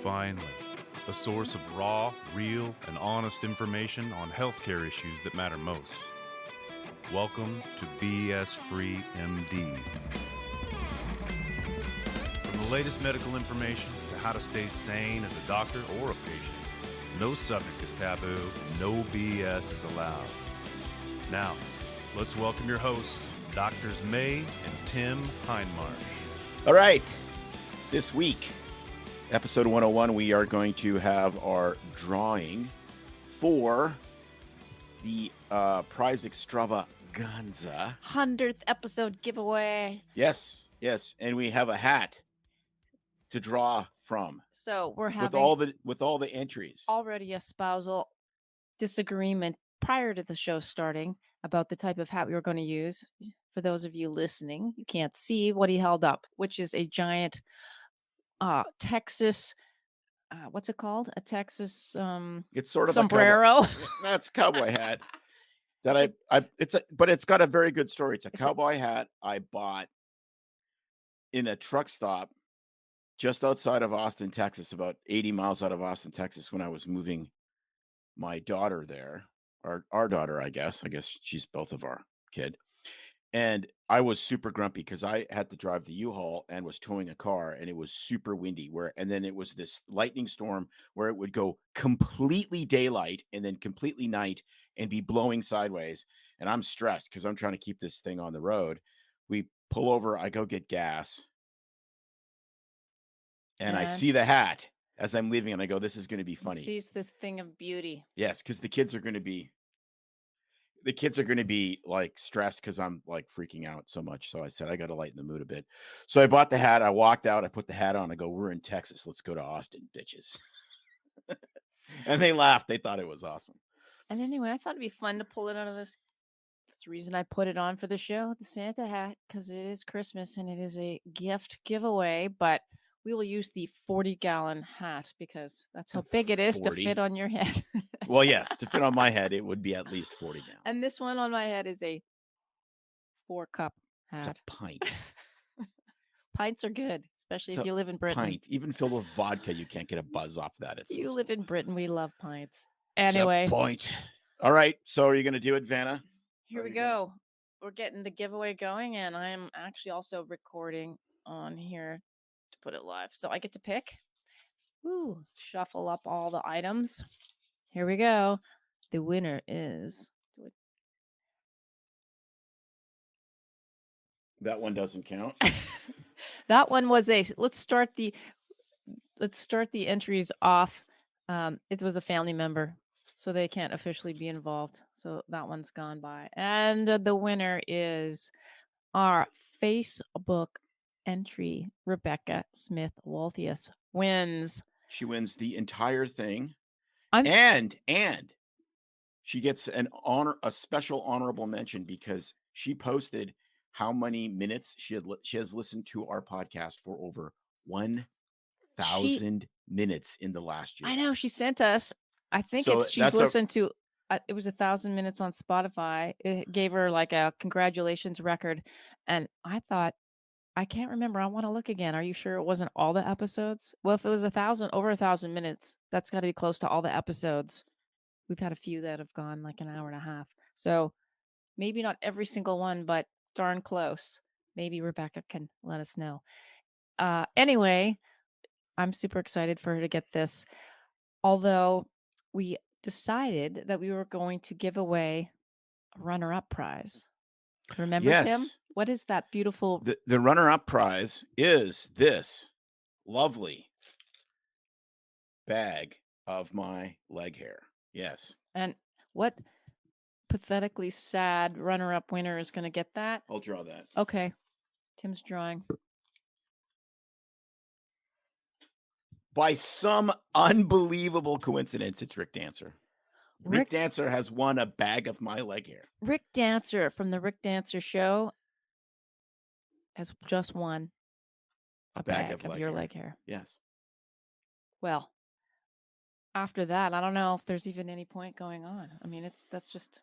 finally, a source of raw, real, and honest information on healthcare issues that matter most. Welcome to BS Free MD. From the latest medical information to how to stay sane as a doctor or a patient, no subject is taboo, no BS is allowed. Now, let's welcome your hosts, Doctors May and Tim Hindmarsh. All right, this week, episode 101, we are going to have our drawing for the prize extravaganza. 100th episode giveaway. Yes, and we have a hat to draw from. So we're having with all the entries. Already a spousal disagreement prior to the show starting about the type of hat we were going to use. For those of you listening, you can't see what he held up, which is a giant Texas, what's it called? A Texas It's sort of sombrero. That's a cowboy hat. But it's got a very good story. It's a cowboy hat I bought in a truck stop just outside of Austin, Texas, about 80 miles out of Austin, Texas, when I was moving my daughter there, or our daughter, I guess she's both of our kid. And I was super grumpy because I had to drive the U-Haul and was towing a car, and it was super windy and then it was this lightning storm where it would go completely daylight and then completely night and be blowing sideways. And I'm stressed because I'm trying to keep this thing on the road. We pull over, I go get gas, and I see the hat as I'm leaving, and I go, this is going to be funny. Sees this thing of beauty. Yes, because the kids are going to be like stressed because I'm like freaking out so much. So I said, I got to lighten the mood a bit. So I bought the hat. I walked out. I put the hat on. I go, we're in Texas. Let's go to Austin, bitches. And they laughed. They thought it was awesome. And anyway, I thought it'd be fun to pull it out of this. That's the reason I put it on for the show, the Santa hat, because it is Christmas and it is a gift giveaway. But we will use the 40-gallon hat because that's how big it is 40? To fit on your head. Well, yes, to fit on my head, it would be at least 40 gallons. And this one on my head is a 4-cup hat. It's a pint. Pints are good, especially if you live in Britain. Pint, even filled with vodka, you can't get a buzz off that. You live in Britain, we love pints. Anyway. It's a point. All right, so are you going to do it, Vanna? Here we go. We're getting the giveaway going, and I am actually also recording on here to put it live. So I get to pick. Ooh, shuffle up all the items. Here we go. The winner is... That one doesn't count. That one was let's start the entries off. It was a family member, so they can't officially be involved. So that one's gone by. And the winner is our Facebook entry. Rebecca Smith Walthius wins. She wins the entire thing. And she gets a special honorable mention because she posted how many minutes she has listened to our podcast for over 1,000 minutes in the last year. I know, she sent us. I think she's listened to. It was 1,000 minutes on Spotify. It gave her like a congratulations record, and I thought, I can't remember. I want to look again. Are you sure it wasn't all the episodes? Well, if it was over 1,000 minutes, that's got to be close to all the episodes. We've had a few that have gone like an hour and a half. So maybe not every single one, but darn close. Maybe Rebecca can let us know. Anyway, I'm super excited for her to get this. Although we decided that we were going to give away a runner-up prize. Remember, yes. Tim? What is that beautiful? The runner-up prize is this lovely bag of my leg hair. Yes. And what pathetically sad runner-up winner is going to get that? I'll draw that. Okay. Tim's drawing. By some unbelievable coincidence, it's Rick Dancer. Rick Dancer has won a bag of my leg hair. Rick Dancer from the Rick Dancer Show has just won a bag of your leg hair. Yes. Well, after that, I don't know if there's even any point going on. I mean, that's just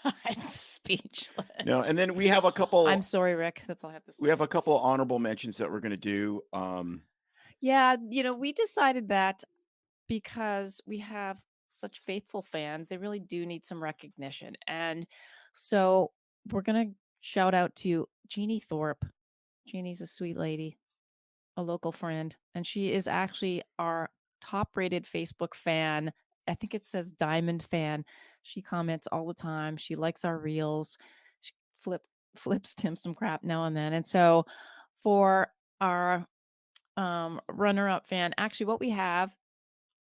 I'm speechless. No, and then we have a couple. I'm sorry, Rick. That's all I have to say. We have a couple honorable mentions that we're going to do. Yeah, we decided that because we have such faithful fans, they really do need some recognition. And so we're going to shout out to Jeannie Thorpe. Jeannie's a sweet lady, a local friend, and she is actually our top rated Facebook fan. I think it says Diamond fan. She comments all the time. She likes our reels. She flips Tim some crap now and then. And so for our runner-up fan, actually what we have,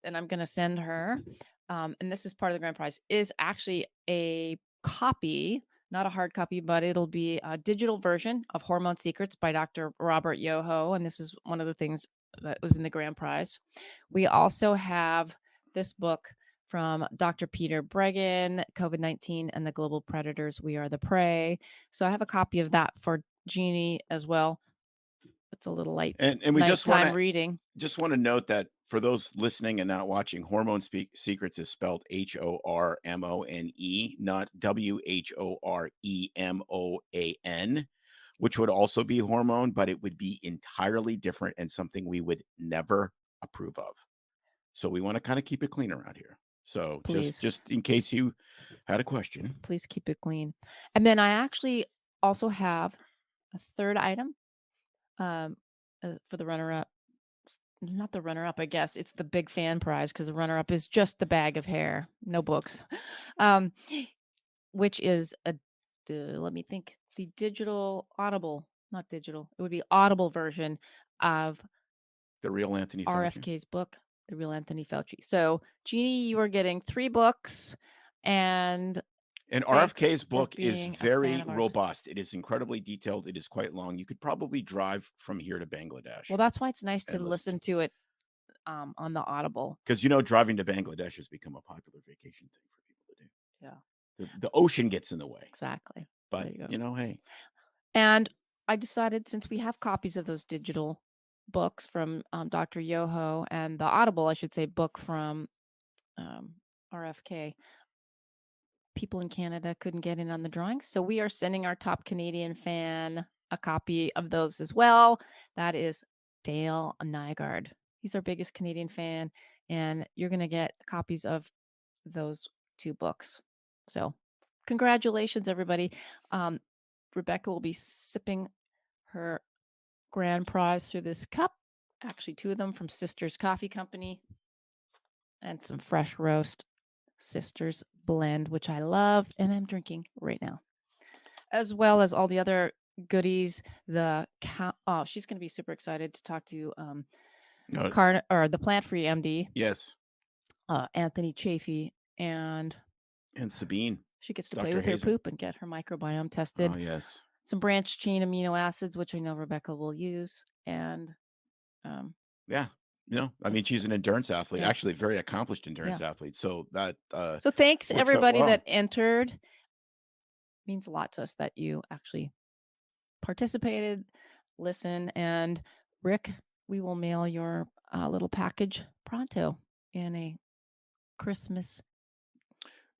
and I'm going to send her, and this is part of the grand prize, is actually a copy, not a hard copy, but it'll be a digital version of Hormone Secrets by Dr. Robert Yoho. And this is one of the things that was in the grand prize. We also have this book from Dr. Peter Breggin, COVID-19 and the Global Predators, We Are the Prey. So I have a copy of that for Jeannie as well. It's a little light and we nighttime reading. Just want to note that for those listening and not watching, Hormone Secrets is spelled HORMONE, not WHOREMOAN, which would also be hormone, but it would be entirely different and something we would never approve of. So we want to kind of keep it clean around here. So please, just in case you had a question, please keep it clean. And then I actually also have a third item for the runner-up. Not the runner-up, I guess. It's the big fan prize because the runner-up is just the bag of hair, no books, which is let me think, the digital Audible, not digital. It would be Audible version of The Real Anthony Fauci. RFK's book, The Real Anthony Fauci. So, Jeannie, you are getting 3 books, and RFK's book is very robust. It is incredibly detailed. It is quite long. You could probably drive from here to Bangladesh. Well, that's why it's nice to listen to it on the Audible. Because, driving to Bangladesh has become a popular vacation thing for people to do. Yeah. The ocean gets in the way. Exactly. But, hey. And I decided, since we have copies of those digital books from Dr. Yoho and the Audible, I should say, book from RFK, people in Canada couldn't get in on the drawing. So we are sending our top Canadian fan a copy of those as well. That is Dale Nygaard. He's our biggest Canadian fan, and you're going to get copies of those 2 books. So congratulations, everybody. Rebecca will be sipping her grand prize through this cup. Actually, 2 of them from Sisters Coffee Company, and some fresh roast Sisters blend, which I love, and I'm drinking right now, as well as all the other goodies. She's going to be super excited to talk to the Plant-Free MD. Yes. Anthony Chafee and Sabine. She gets to play with her poop and get her microbiome tested. Oh, yes. Some branched chain amino acids, which I know Rebecca will use. And yeah. I mean, she's an endurance athlete, actually a very accomplished endurance athlete. So that so thanks everybody that entered. It means a lot to us that you actually participated, listen, and Rick, we will mail your little package pronto in a Christmas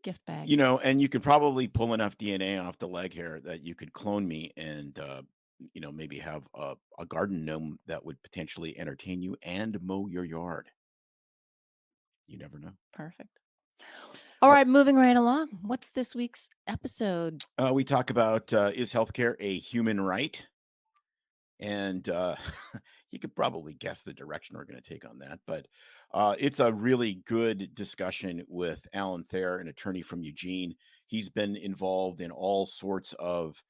gift bag. And you could probably pull enough DNA off the leg hair that you could clone me and maybe have a garden gnome that would potentially entertain you and mow your yard. You never know. Perfect. All right, moving right along. What's this week's episode? We talk about is healthcare a human right? And you could probably guess the direction we're going to take on that. But it's a really good discussion with Alan Thayer, an attorney from Eugene. He's been involved in all sorts of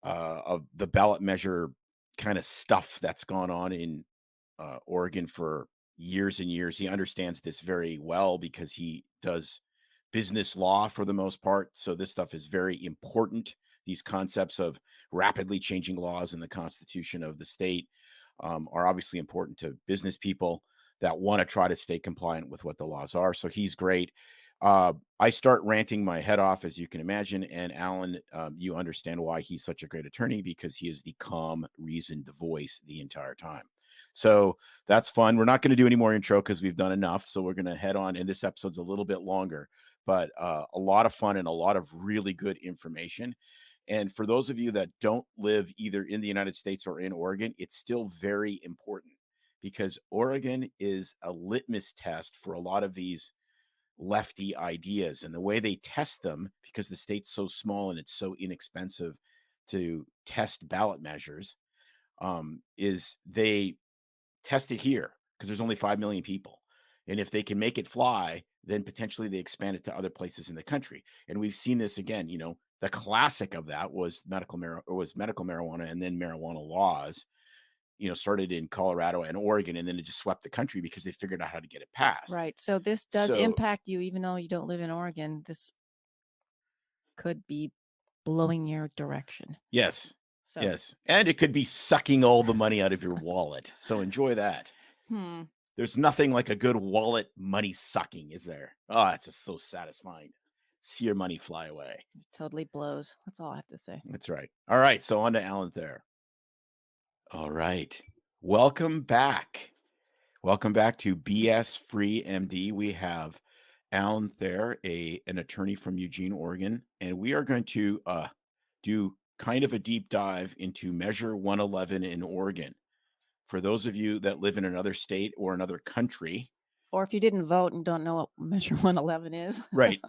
the ballot measure kind of stuff that's gone on in Oregon for years and years. He understands this very well because he does business law for the most part. So this stuff is very important. These concepts of rapidly changing laws in the constitution of the state are obviously important to business people that want to try to stay compliant with what the laws are. So he's great. I start ranting my head off, as you can imagine. And Alan, you understand why he's such a great attorney, because he is the calm, reasoned voice the entire time. So that's fun. We're not going to do any more intro because we've done enough. So we're going to head on. And this episode's a little bit longer, but a lot of fun and a lot of really good information. And for those of you that don't live either in the United States or in Oregon, it's still very important, because Oregon is a litmus test for a lot of these lefty ideas. And the way they test them, because the state's so small and it's so inexpensive to test ballot measures, is they test it here because there's only 5 million people. And if they can make it fly, then potentially they expand it to other places in the country. And we've seen this again. The classic of that was medical marijuana, and then marijuana laws, started in Colorado and Oregon, and then it just swept the country because they figured out how to get it passed. Right. So this does impact you, even though you don't live in Oregon. This could be blowing your direction. Yes. So, yes. And it could be sucking all the money out of your wallet. So enjoy that. There's nothing like a good wallet money sucking, is there? Oh, it's just so satisfying. See your money fly away. It totally blows. That's all I have to say. That's right. All right. So on to Alan Thayer. All right. Welcome back. Welcome back to BS Free MD. We have Alan Thayer, an attorney from Eugene, Oregon, and we are going to do kind of a deep dive into Measure 111 in Oregon. For those of you that live in another state or another country, or if you didn't vote and don't know what Measure 111 is, right?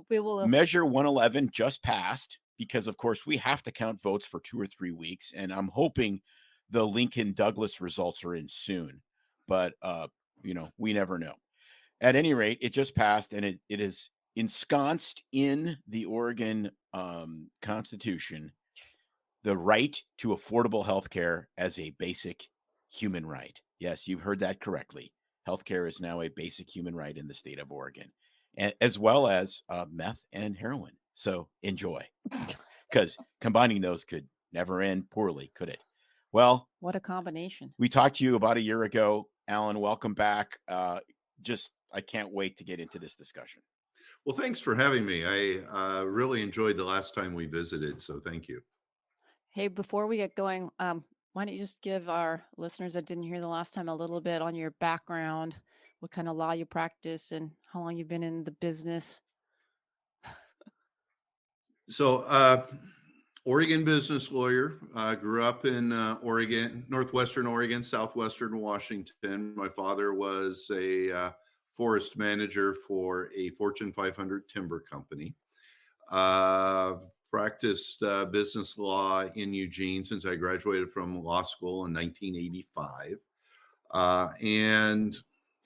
We will. Measure 111 just passed because, of course, we have to count votes for 2 or 3 weeks, and I'm hoping the Lincoln Douglas results are in soon, but we never know. At any rate, it just passed, and it is ensconced in the Oregon Constitution the right to affordable health care as a basic human right. Yes, you've heard that correctly. Healthcare is now a basic human right in the state of Oregon, as well as meth and heroin. So enjoy, because combining those could never end poorly, could it? Well, what a combination. We talked to you about a year ago. Alan, welcome back. I can't wait to get into this discussion. Well, thanks for having me. I really enjoyed the last time we visited, so thank you. Hey, before we get going, why don't you just give our listeners that didn't hear the last time a little bit on your background, what kind of law you practice, and how long you've been in the business? So, Oregon business lawyer. Grew up in Oregon, northwestern Oregon, southwestern Washington. My father was a forest manager for a Fortune 500 timber company. Practiced business law in Eugene since I graduated from law school in 1985. And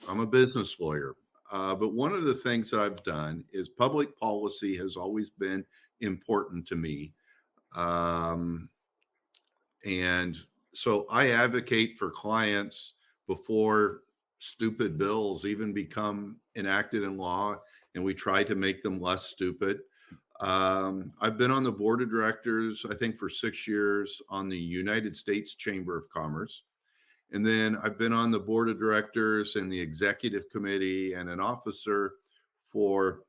I'm a business lawyer. But one of the things that I've done is public policy has always been important to me. And so I advocate for clients before stupid bills even become enacted in law, and we try to make them less stupid. I've been on the board of directors, I think, for 6 years on the United States Chamber of Commerce. And then I've been on the board of directors and the executive committee and an officer for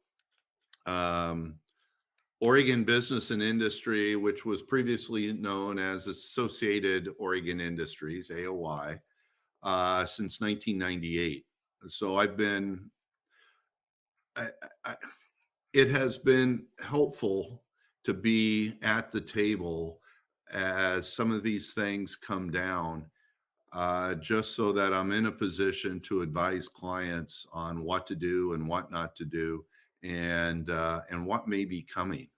Oregon Business and Industry, which was previously known as Associated Oregon Industries, AOI, since 1998. So I've been, it has been helpful to be at the table as some of these things come down, just so that I'm in a position to advise clients on what to do and what not to do, and what may be coming.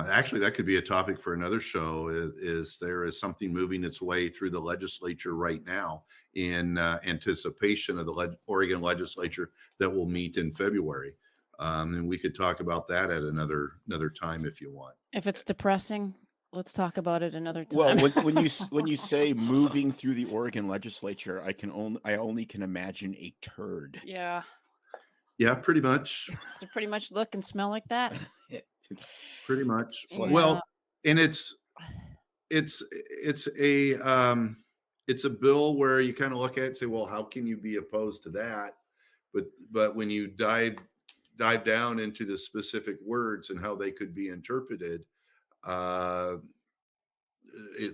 Actually, that could be a topic for another show. Is there is something moving its way through the legislature right now in anticipation of the Oregon legislature that will meet in February, and we could talk about that at another time if you want. If it's depressing, let's talk about it another time. Well, when you say moving through the Oregon legislature, I only can imagine a turd. Yeah. Yeah, pretty much. Does it pretty much look and smell like that? Pretty much. Yeah. Well, and it's a bill where you kind of look at it and say, well, how can you be opposed to that? But when you dive down into the specific words and how they could be interpreted,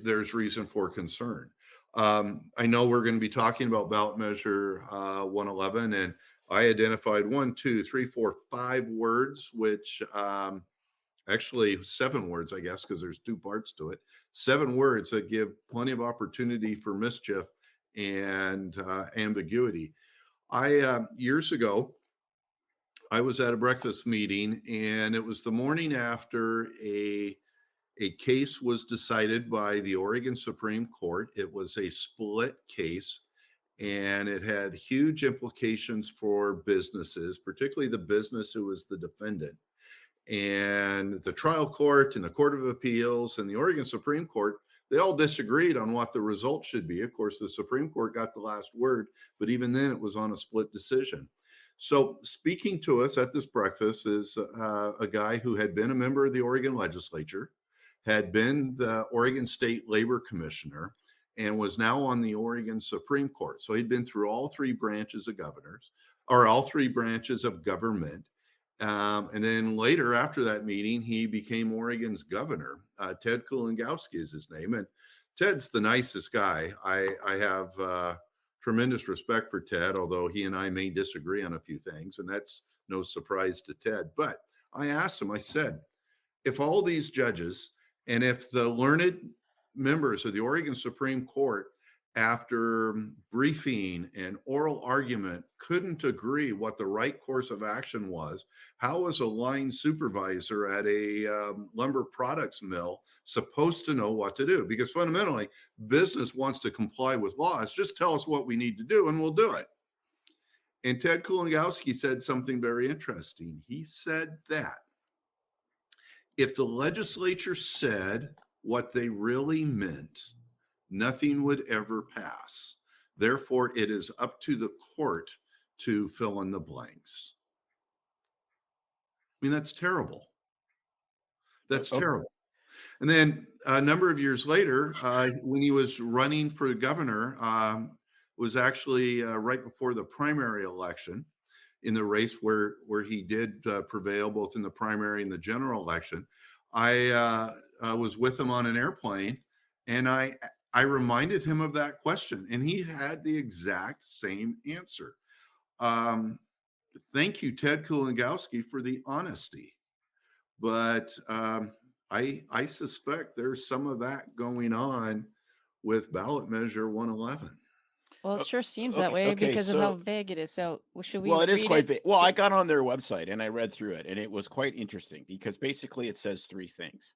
there's reason for concern. I know we're going to be talking about Ballot Measure 111, and I identified 5 words which actually 7 words, I guess, because there's 2 parts to it. 7 words that give plenty of opportunity for mischief and ambiguity. Years ago, I was at a breakfast meeting, and it was the morning after a case was decided by the Oregon Supreme Court. It was a split case, and it had huge implications for businesses, particularly the business who was the defendant. And the trial court and the Court of Appeals and the Oregon Supreme Court, they all disagreed on what the result should be. Of course, the Supreme Court got the last word, but even then it was on a split decision. So speaking to us at this breakfast is a guy who had been a member of the Oregon legislature, had been the Oregon State Labor Commissioner, and was now on the Oregon Supreme Court. So he'd been through all 3 branches of governors, or all 3 branches of government. And then later, after that meeting, he became Oregon's governor. Ted Kulongowski is his name. And Ted's the nicest guy. I have tremendous respect for Ted, although he and I may disagree on a few things, and that's no surprise to Ted. But I asked him, I said, if all these judges and if the learned members of the Oregon Supreme Court, after briefing and oral argument, couldn't agree what the right course of action was, how was a line supervisor at a lumber products mill supposed to know what to do? Because fundamentally, business wants to comply with laws. Just tell us what we need to do and we'll do it. And Ted Kulongowski said something very interesting. He said that if the legislature said what they really meant, nothing would ever pass. Therefore, it is up to the court to fill in the blanks. I mean, that's terrible. That's terrible. And then a number of years later, when he was running for governor, was actually right before the primary election in the race where he did prevail both in the primary and the general election. I was with him on an airplane, and I reminded him of that question, and he had the exact same answer. Thank you, Ted Kulongowski, for the honesty. But I suspect there's some of that going on with ballot measure 111. Well, it sure seems that way because of how vague it is. So should we? Well, it is quite vague. Well, I got on their website and I read through it, and it was quite interesting because basically it says 3 things.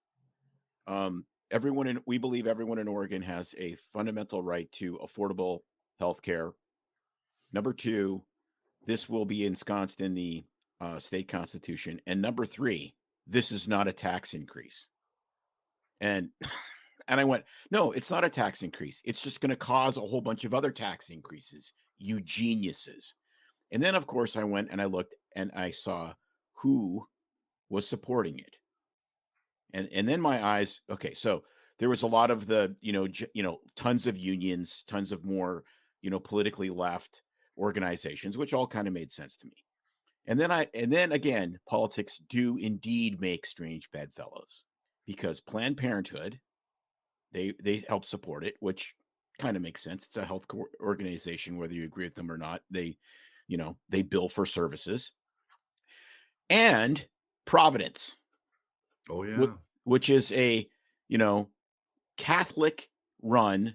We believe everyone in Oregon has a fundamental right to affordable health care. Number 2, this will be ensconced in the state constitution. And number 3, this is not a tax increase. And I went, no, it's not a tax increase. It's just going to cause a whole bunch of other tax increases, you geniuses. And then, of course, I went and I looked and I saw who was supporting it. And then my eyes, okay, so there was a lot of the, tons of unions, tons of more, politically left organizations, which all kind of made sense to me. And then again, politics do indeed make strange bedfellows, because Planned Parenthood, they help support it, which kind of makes sense. It's a health organization, whether you agree with them or not. They bill for services. And Providence. Oh, yeah. Which is a, Catholic run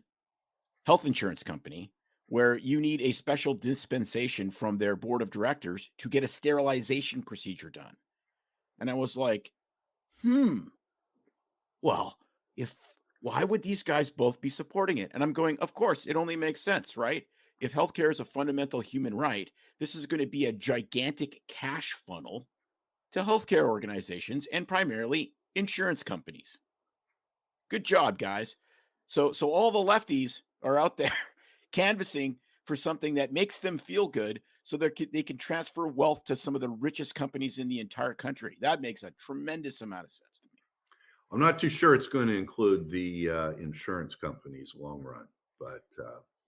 health insurance company where you need a special dispensation from their board of directors to get a sterilization procedure done. And I was like, well, why would these guys both be supporting it? And I'm going, of course, it only makes sense, right? If healthcare is a fundamental human right, this is going to be a gigantic cash funnel to healthcare organizations and primarily insurance companies. Good job, guys. So all the lefties are out there canvassing for something that makes them feel good so they can transfer wealth to some of the richest companies in the entire country. That makes a tremendous amount of sense to me. I'm not too sure it's going to include the insurance companies long run, but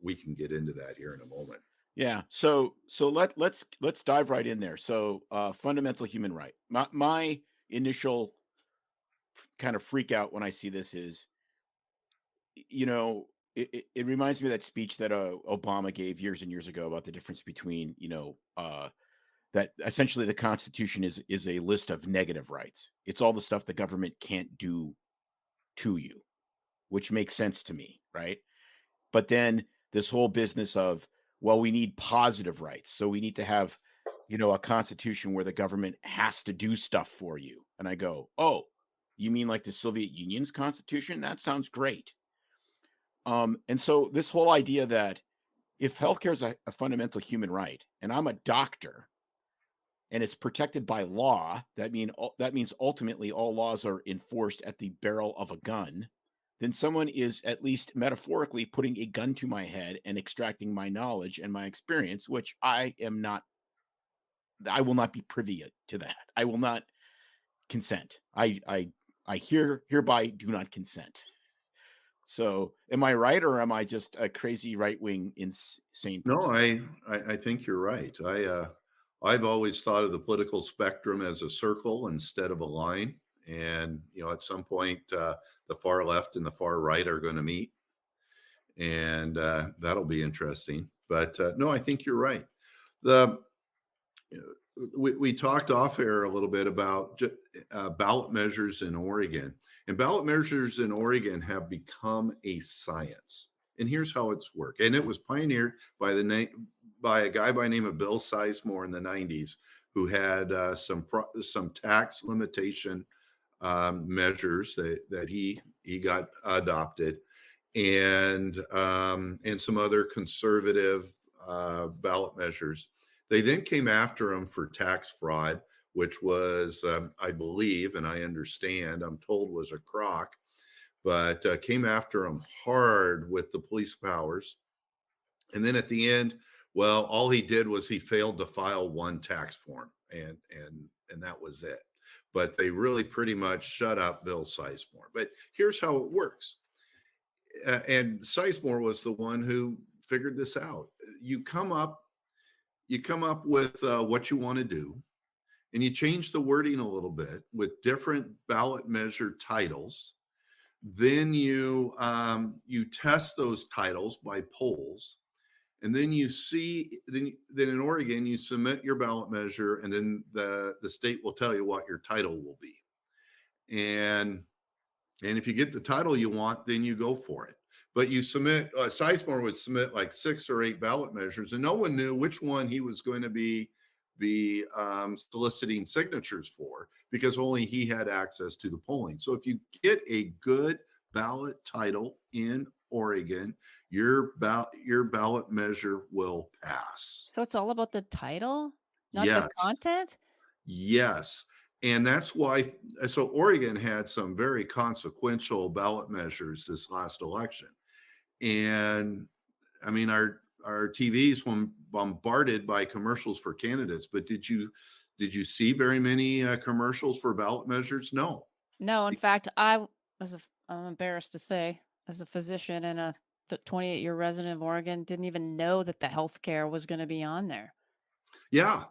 we can get into that here in a moment. Yeah. So let's dive right in there. So fundamental human right. My initial kind of freak out when I see this is, it reminds me of that speech that Obama gave years and years ago about the difference between, that essentially the Constitution is a list of negative rights. It's all the stuff the government can't do to you, which makes sense to me, right? But then this whole business of, well, we need positive rights. So we need to have, a constitution where the government has to do stuff for you. And I go, oh, you mean like the Soviet Union's constitution? That sounds great. And so this whole idea that if healthcare is a fundamental human right, and I'm a doctor, and it's protected by law, that means ultimately all laws are enforced at the barrel of a gun, then someone is at least metaphorically putting a gun to my head and extracting my knowledge and my experience, which I will not be privy to that. I will not consent. I hereby do not consent. So am I right, or am I just a crazy right-wing insane person? No, I think you're right. I've always thought of the political spectrum as a circle instead of a line. And, at some point, the far left and the far right are going to meet. And that'll be interesting. But no, I think you're right. We talked off air a little bit about ballot measures in Oregon. And ballot measures in Oregon have become a science. And here's how it's worked. And it was pioneered by a guy by the name of Bill Sizemore in the 90s, who had some tax limitation measures that he got adopted, and some other conservative ballot measures. They then came after him for tax fraud, which was, I believe, and I understand, I'm told was a crock, but came after him hard with the police powers. And then at the end, well, all he did was he failed to file one tax form, and that was it. But they really pretty much shut up Bill Sizemore. But here's how it works. And Sizemore was the one who figured this out. You come up with what you want to do, and you change the wording a little bit with different ballot measure titles. Then you test those titles by polls, and then then in Oregon you submit your ballot measure, and then the state will tell you what your title will be. And if you get the title you want, then you go for it. But you submit, Sizemore would submit like 6 or 8 ballot measures, and no one knew which one he was going to be soliciting signatures for, because only he had access to the polling. So if you get a good ballot title in Oregon, your ballot measure will pass. So it's all about the title, not Yes. the content? Yes. And that's why, so Oregon had some very consequential ballot measures this last election. And I mean, our TVs were bombarded by commercials for candidates, but did you see very many commercials for ballot measures? No. No, in fact, I'm embarrassed to say, as a physician and a 28-year resident of Oregon, didn't even know that the healthcare was going to be on there. Yeah.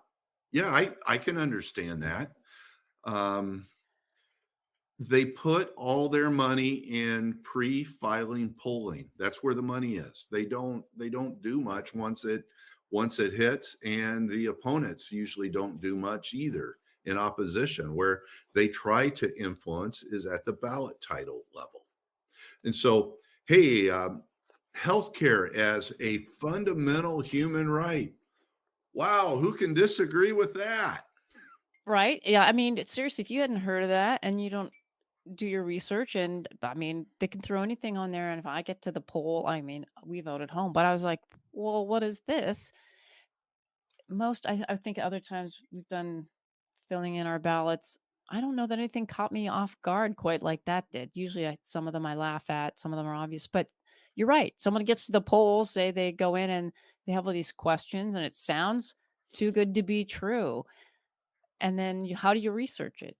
I can understand that. They put all their money in pre-filing polling. That's where the money is. They don't do much once it hits, and the opponents usually don't do much either in opposition. Where they try to influence is at the ballot title level. And so, hey, healthcare as a fundamental human right. Wow, who can disagree with that? Right? Yeah, I mean, seriously, if you hadn't heard of that and you don't do your research, and I mean, they can throw anything on there, and if I get to the poll, I mean, we vote at home, but I was like, well, what is this? I think other times we've done filling in our ballots, I don't know that anything caught me off guard quite like that did. Usually some of them I laugh at, some of them are obvious, but you're right. Someone gets to the polls, say they go in and they have all these questions and it sounds too good to be true. And then how do you research it?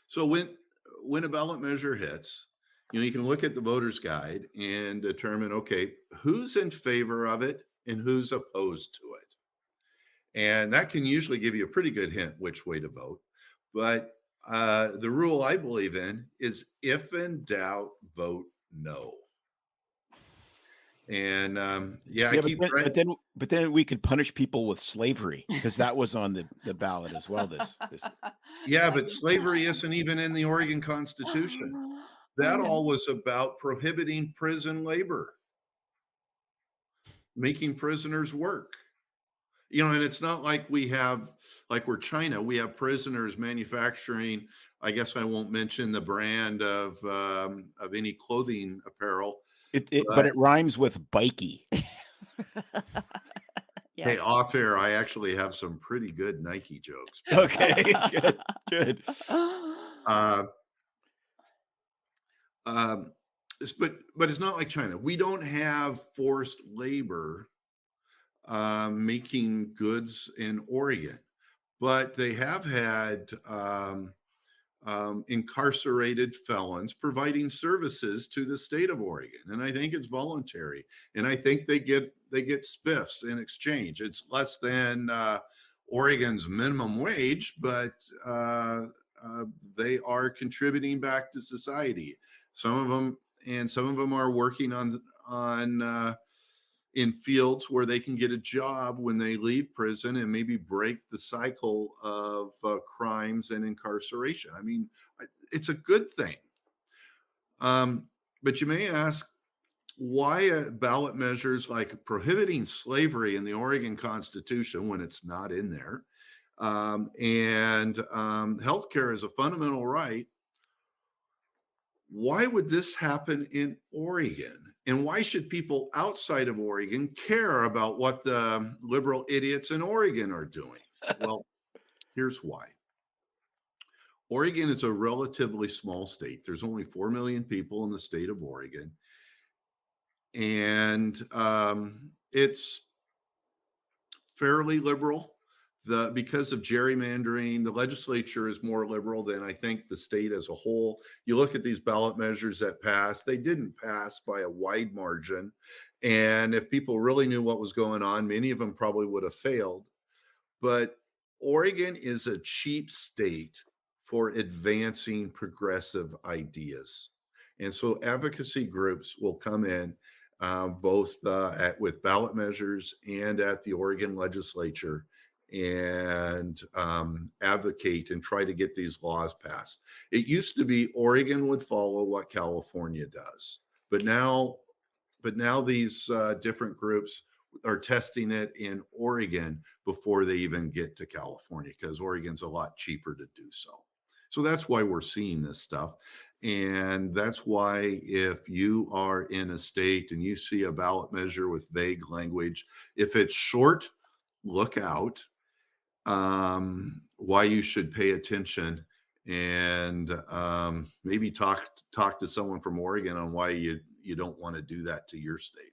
So when a ballot measure hits, you can look at the voter's guide and determine, okay, who's in favor of it and who's opposed to it. And that can usually give you a pretty good hint which way to vote. But the rule I believe in is, if in doubt, vote no. And I keep but then we could punish people with slavery, because that was on the ballot as well. Yeah, but slavery isn't even in the Oregon Constitution. That all was about prohibiting prison labor, making prisoners work. And it's not like we're China. We have prisoners manufacturing. I guess I won't mention the brand of any clothing apparel. But it rhymes with bikey. Yes. Hey, off air, I actually have some pretty good Nike jokes. Okay, good. But it's not like China. We don't have forced labor making goods in Oregon, but they have had incarcerated felons providing services to the state of Oregon, and I think it's voluntary, and I think they get spiffs in exchange. It's less than Oregon's minimum wage, but they are contributing back to society. Some of them are working on in fields where they can get a job when they leave prison and maybe break the cycle of crimes and incarceration. I mean, it's a good thing. But you may ask, why ballot measures like prohibiting slavery in the Oregon Constitution when it's not in there, and healthcare is a fundamental right. Why would this happen in Oregon? And why should people outside of Oregon care about what the liberal idiots in Oregon are doing? Well, here's why. Oregon is a relatively small state. There's only 4 million people in the state of Oregon. And it's fairly liberal. Because of gerrymandering, the legislature is more liberal than I think the state as a whole. You look at these ballot measures that passed, they didn't pass by a wide margin. And if people really knew what was going on, many of them probably would have failed. But Oregon is a cheap state for advancing progressive ideas. And so advocacy groups will come in both with ballot measures and at the Oregon legislature and advocate and try to get these laws passed. It used to be Oregon would follow what California does, but now these different groups are testing it in Oregon before they even get to California, because Oregon's a lot cheaper to do so. So that's why we're seeing this stuff. And that's why if you are in a state and you see a ballot measure with vague language, if it's short, look out. Why you should pay attention, and maybe talk to someone from Oregon on why you don't want to do that to your state.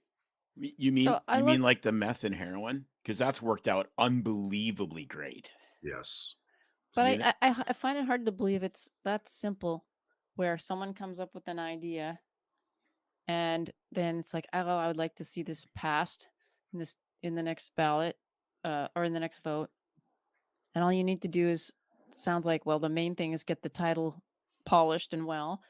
You mean like the meth and heroin? Because that's worked out unbelievably great. Yes. But I find it hard to believe it's that simple, where someone comes up with an idea and then it's like, oh, I would like to see this passed in the next ballot or in the next vote. And all you need to do is, sounds like, well, the main thing is get the title polished and well.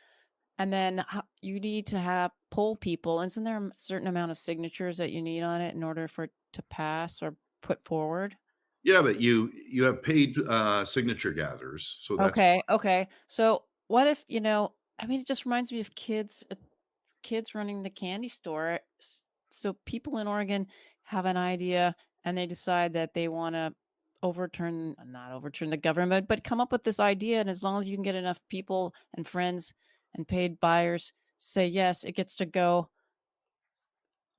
And then you need to poll people. Isn't there a certain amount of signatures that you need on it in order for it to pass or put forward? Yeah, but you have paid signature gatherers. So that's okay. So what if, it just reminds me of kids running the candy store. So people in Oregon have an idea and they decide that they want to not overturn the government, but come up with this idea. And as long as you can get enough people and friends and paid buyers say yes, it gets to go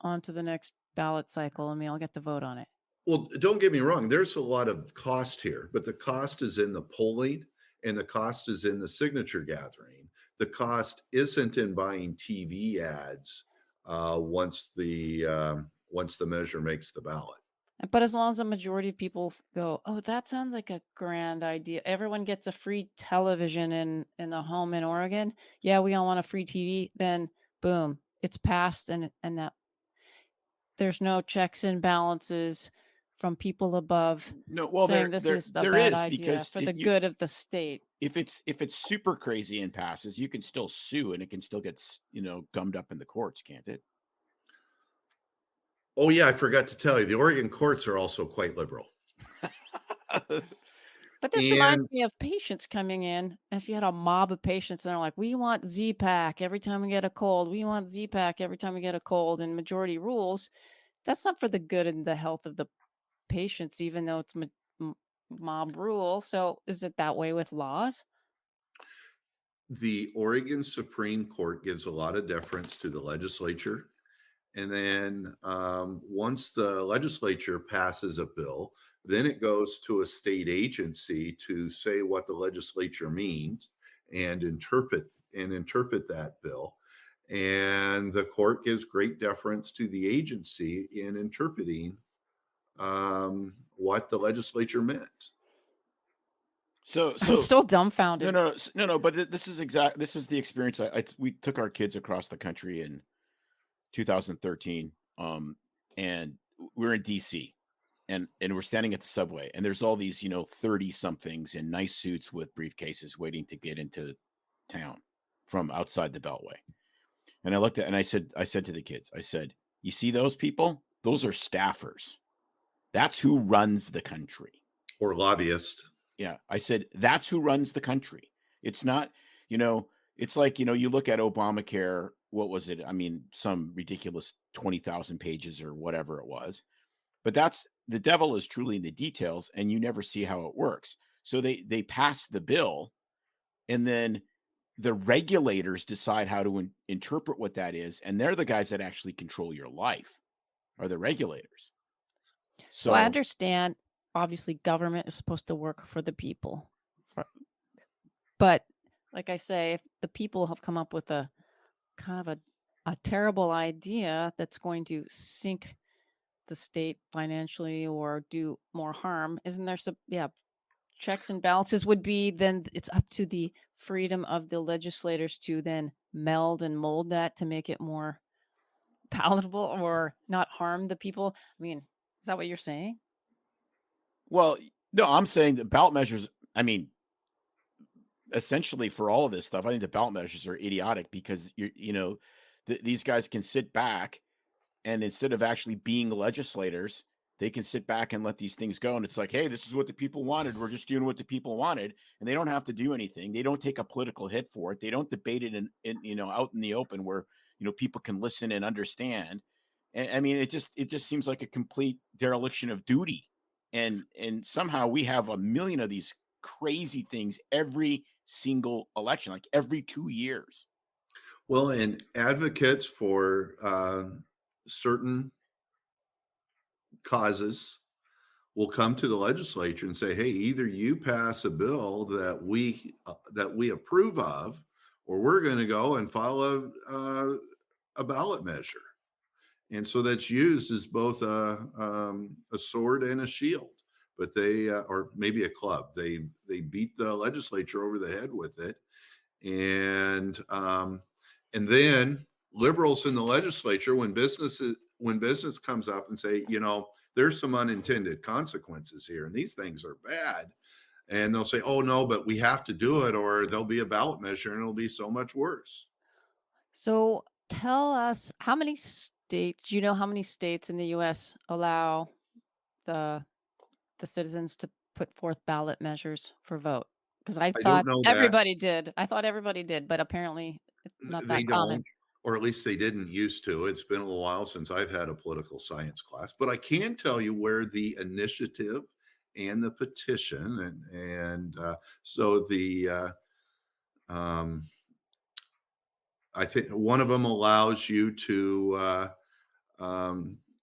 on to the next ballot cycle and we all get to vote on it. Well, don't get me wrong. There's a lot of cost here, but the cost is in the polling and the cost is in the signature gathering. The cost isn't in buying TV ads once the measure makes the ballot. But as long as a majority of people go, oh, that sounds like a grand idea. Everyone gets a free television in the home in Oregon. Yeah, we all want a free TV. Then boom, it's passed, and that there's no checks and balances from people above. No, well, saying this is a bad idea for the good of the state. If it's super crazy and passes, you can still sue, and it can still get gummed up in the courts, can't it? Oh yeah, I forgot to tell you, the Oregon courts are also quite liberal. But this reminds me of patients coming in. If you had a mob of patients and they're like, we want Z-Pak every time we get a cold. We want Z-Pak every time we get a cold, and majority rules. That's not for the good and the health of the patients, even though it's mob rule. So is it that way with laws? The Oregon Supreme Court gives a lot of deference to the legislature. And then once the legislature passes a bill, then it goes to a state agency to say what the legislature means and interpret that bill. And the court gives great deference to the agency in interpreting what the legislature meant. So I'm still dumbfounded. No. But this is the experience. We took our kids across the country in 2013, and we're in DC, and we're standing at the subway, and there's all these 30 somethings in nice suits with briefcases waiting to get into town from outside the Beltway. And I looked at, and I said to the kids, I said, you see those people? Those are staffers. That's who runs the country. Or lobbyists. Yeah. I said, that's who runs the country. It's not, it's like, you look at Obamacare, what was it? I mean, some ridiculous 20,000 pages or whatever it was. But the devil is truly in the details, and you never see how it works. So they pass the bill, and then the regulators decide how to interpret what that is. And they're the guys that actually control your life, are the regulators. So I understand, obviously, government is supposed to work for the people. But like I say, if the people have come up with a kind of a terrible idea that's going to sink the state financially or do more harm, isn't there some checks and balances would be, then it's up to the freedom of the legislators to then meld and mold that to make it more palatable or not harm the people? I mean, is that what you're saying? Well, no, I'm saying the ballot measures, I mean, essentially for all of this stuff, I think the ballot measures are idiotic because these guys can sit back, and instead of actually being legislators, they can sit back and let these things go. And it's like, hey, this is what the people wanted. We're just doing what the people wanted, and they don't have to do anything. They don't take a political hit for it. They don't debate it in out in the open where people can listen and understand. And I mean, it just seems like a complete dereliction of duty. And somehow we have a million of these crazy things every single election, like every 2 years. Well, and advocates for certain causes will come to the legislature and say, hey, either you pass a bill that we approve of, or we're going to go and file a ballot measure. And so that's used as both a sword and a shield, but they or maybe a club. They beat the legislature over the head with it, and then liberals in the legislature, when business comes up and say, there's some unintended consequences here, and these things are bad, and they'll say, oh no, but we have to do it, or there'll be a ballot measure, and it'll be so much worse. So tell us, how many states? Do you know how many states in the U.S. allow the citizens to put forth ballot measures for vote? Because I thought everybody did. I thought everybody did, but apparently it's not that common. Don't, or at least they didn't used to. It's been a little while since I've had a political science class, but I can tell you where the initiative and the petition and so the I think one of them allows you to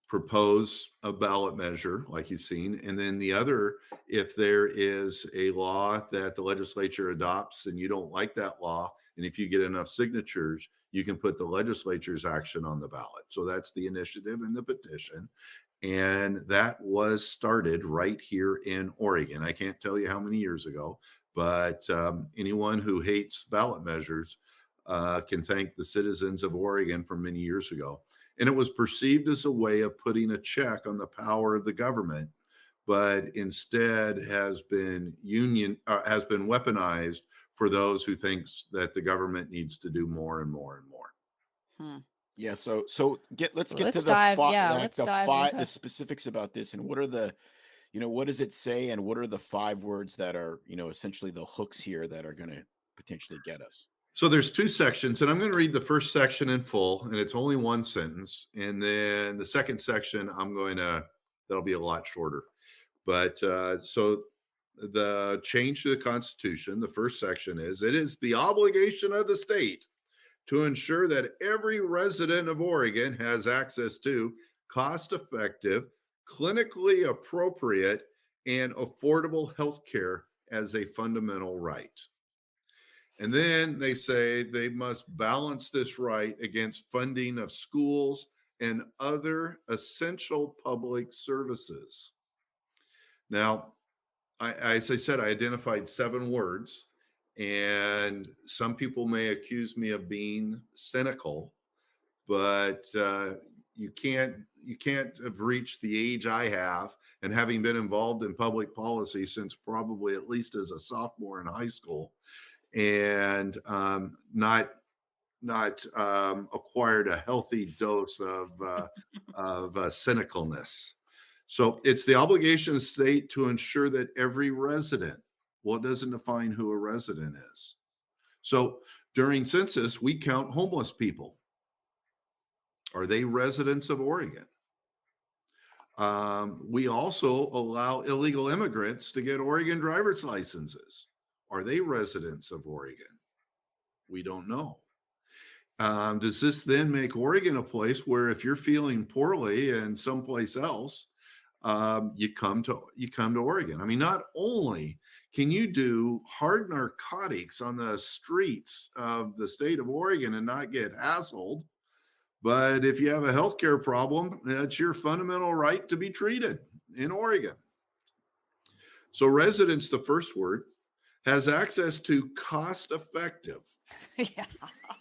propose a ballot measure like you've seen, and then the other, if there is a law that the legislature adopts and you don't like that law, and if you get enough signatures, you can put the legislature's action on the ballot. So that's the initiative and the petition, and that was started right here in Oregon. I can't tell you how many years ago, but anyone who hates ballot measures can thank the citizens of Oregon from many years ago. And it was perceived as a way of putting a check on the power of the government, but instead has been weaponized for those who thinks that the government needs to do more and more and more. Yeah. So let's get to the specifics about this, and what are the, what does it say, and what are the 5 words that are, essentially the hooks here that are going to potentially get us? So there's 2 sections, and I'm going to read the first section in full, and it's only 1 sentence. And then the second section, that'll be a lot shorter. But so the change to the Constitution, the first section is, it is the obligation of the state to ensure that every resident of Oregon has access to cost-effective, clinically appropriate, and affordable health care as a fundamental right. And then they say they must balance this right against funding of schools and other essential public services. Now, as I said, I identified 7 words, and some people may accuse me of being cynical, but you can't have reached the age I have, and having been involved in public policy since probably at least as a sophomore in high school, and not acquired a healthy dose of cynicalness. So it's the obligation of the state to ensure that every resident, well, it doesn't define who a resident is. So during census, we count homeless people. Are they residents of Oregon? We also allow illegal immigrants to get Oregon driver's licenses. Are they residents of Oregon? We don't know. Does this then make Oregon a place where if you're feeling poorly and someplace else, you come to Oregon? I mean, not only can you do hard narcotics on the streets of the state of Oregon and not get hassled, but if you have a healthcare problem, that's your fundamental right to be treated in Oregon. So residents, the first word, has access to cost-effective. Yeah.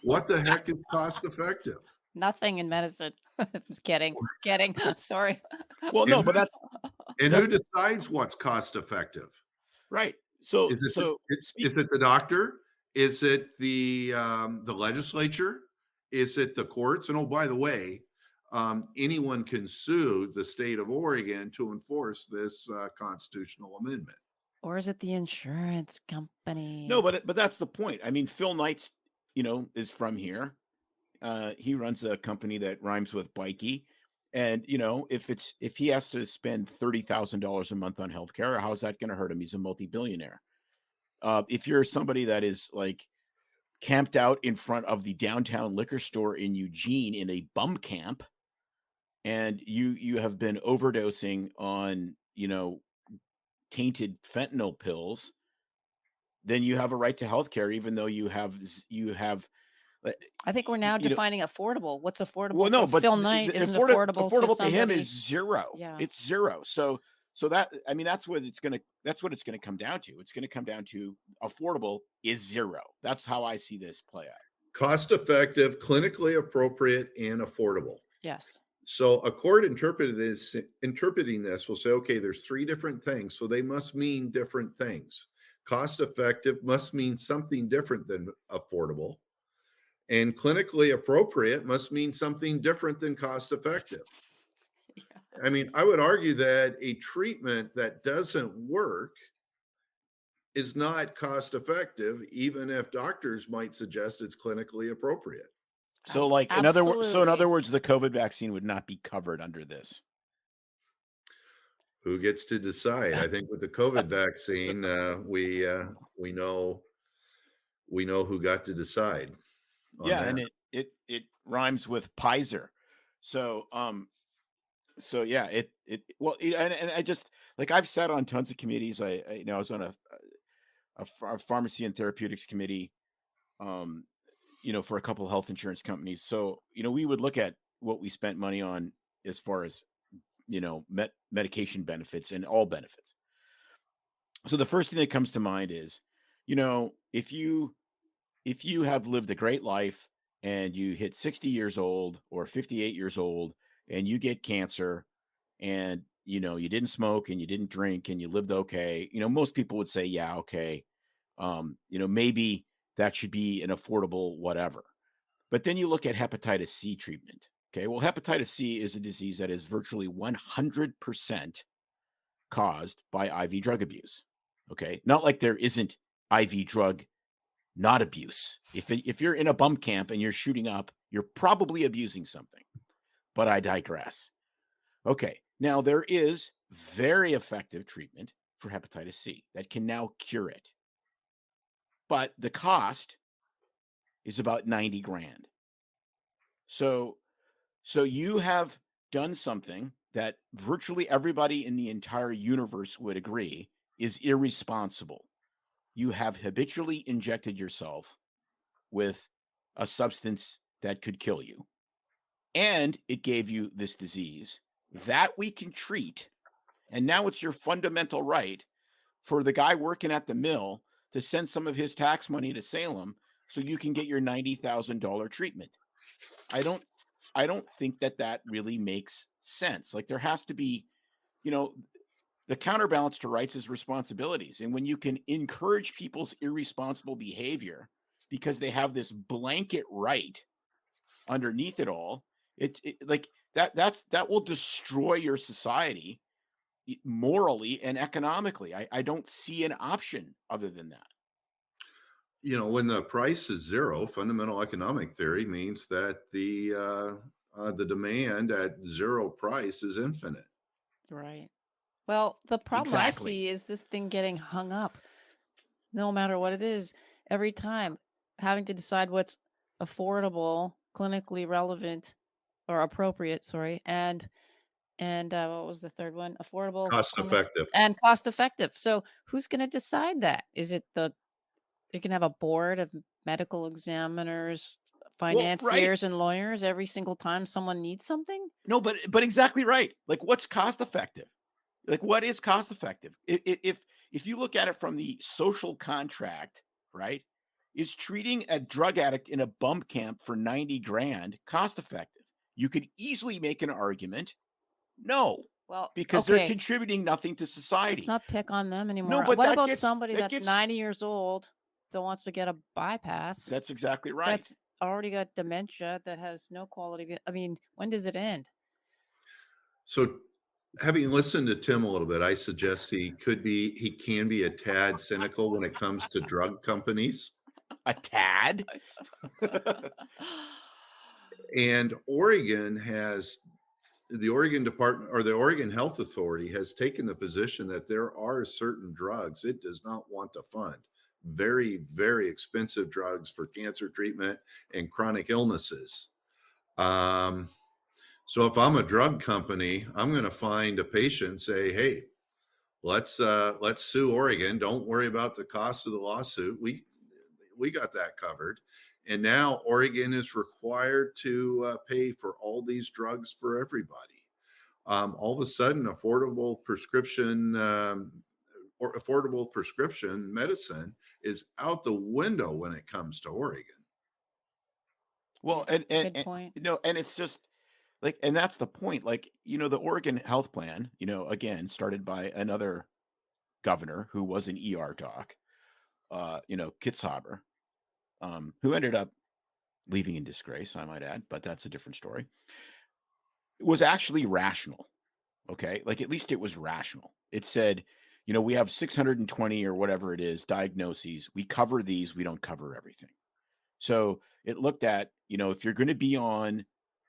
What the heck is cost-effective? Nothing in medicine. I'm just kidding. Sorry. Well, no, but who decides what's cost-effective? Right. So is it the doctor? Is it the legislature? Is it the courts? And oh, by the way, anyone can sue the state of Oregon to enforce this constitutional amendment. Or is it the insurance company? No, but that's the point. I mean, Phil Knight's, is from here. He runs a company that rhymes with bikey. And, if he has to spend $30,000 a month on healthcare, how's that going to hurt him? He's a multi-billionaire. If you're somebody that is like camped out in front of the downtown liquor store in Eugene in a bum camp, and you have been overdosing on, tainted fentanyl pills, then you have a right to healthcare, even though you have. I think we're now defining affordable. What's affordable? Well, no, but Phil Knight isn't affordable to him is zero. Yeah. It's zero. So that, I mean, that's what it's gonna come down to. It's gonna come down to affordable is zero. That's how I see this play out. Cost effective, clinically appropriate, and affordable. Yes. So a court interpreting this will say, okay, there's 3 different things, so they must mean different things. Cost effective must mean something different than affordable, and clinically appropriate must mean something different than cost effective. Yeah. I mean, I would argue that a treatment that doesn't work is not cost effective, even if doctors might suggest it's clinically appropriate. So like, in other words, the COVID vaccine would not be covered under this. Who gets to decide? I think with the COVID vaccine, we know who got to decide. Yeah, that. And it rhymes with Pfizer. So yeah, and I just, like, I've sat on tons of committees. I was on a pharmacy and therapeutics committee, for a couple of health insurance companies. So, we would look at what we spent money on as far as, medication benefits and all benefits. So the first thing that comes to mind is, if you have lived a great life and you hit 60 years old or 58 years old and you get cancer and, you didn't smoke and you didn't drink and you lived okay, most people would say, yeah, okay. Maybe that should be an affordable whatever. But then you look at hepatitis C treatment. Okay, well, hepatitis C is a disease that is virtually 100% caused by IV drug abuse. Okay, not like there isn't IV drug not abuse. If you're in a bump camp and you're shooting up, you're probably abusing something. But I digress. Okay, now there is very effective treatment for hepatitis C that can now cure it. But the cost is about 90 grand. So you have done something that virtually everybody in the entire universe would agree is irresponsible. You have habitually injected yourself with a substance that could kill you. And it gave you this disease that we can treat. And now it's your fundamental right for the guy working at the mill to send some of his tax money to Salem so you can get your $90,000 treatment. I don't think that really makes sense. Like, there has to be, the counterbalance to rights is responsibilities. And when you can encourage people's irresponsible behavior because they have this blanket right underneath it all, that will destroy your society morally and economically. I don't see an option other than that. When the price is zero, fundamental economic theory means that the demand at zero price is infinite. Right. Well, the problem I see is this thing getting hung up, no matter what it is, every time, having to decide what's affordable, clinically relevant, or appropriate. Sorry, and what was the third one? Affordable, cost effective, and cost effective. So who's going to decide that? Is it you can have a board of medical examiners, financiers, and lawyers every single time someone needs something? No, but exactly right. Like, what's cost effective? Like, what is cost effective? If you look at it from the social contract, right, is treating a drug addict in a bump camp for 90 grand cost effective? You could easily make an argument, no. Well, because they're contributing nothing to society. Let's not pick on them anymore. No, but what about somebody that's 90 years old that wants to get a bypass? That's exactly right. That's already got dementia, that has no quality. I mean, when does it end? So, having listened to Tim a little bit, I suggest he can be a tad cynical when it comes to drug companies. A tad? And the Oregon Department, or the Oregon Health Authority, has taken the position that there are certain drugs it does not want to fund. Very, very expensive drugs for cancer treatment and chronic illnesses. So if I'm a drug company, I'm going to find a patient and say, hey, let's sue Oregon. Don't worry about the cost of the lawsuit. We got that covered. And now Oregon is required to pay for all these drugs for everybody. All of a sudden, affordable prescription medicine is out the window when it comes to Oregon. Well, and it's just like, and that's the point. Like, the Oregon health plan, again, started by another governor who was an ER doc, Kitzhaber, who ended up leaving in disgrace, I might add, but that's a different story. It was actually rational. Okay. Like, at least it was rational. It said, we have 620 or whatever it is diagnoses. We cover these. We don't cover everything. So it looked at, if you're going to be on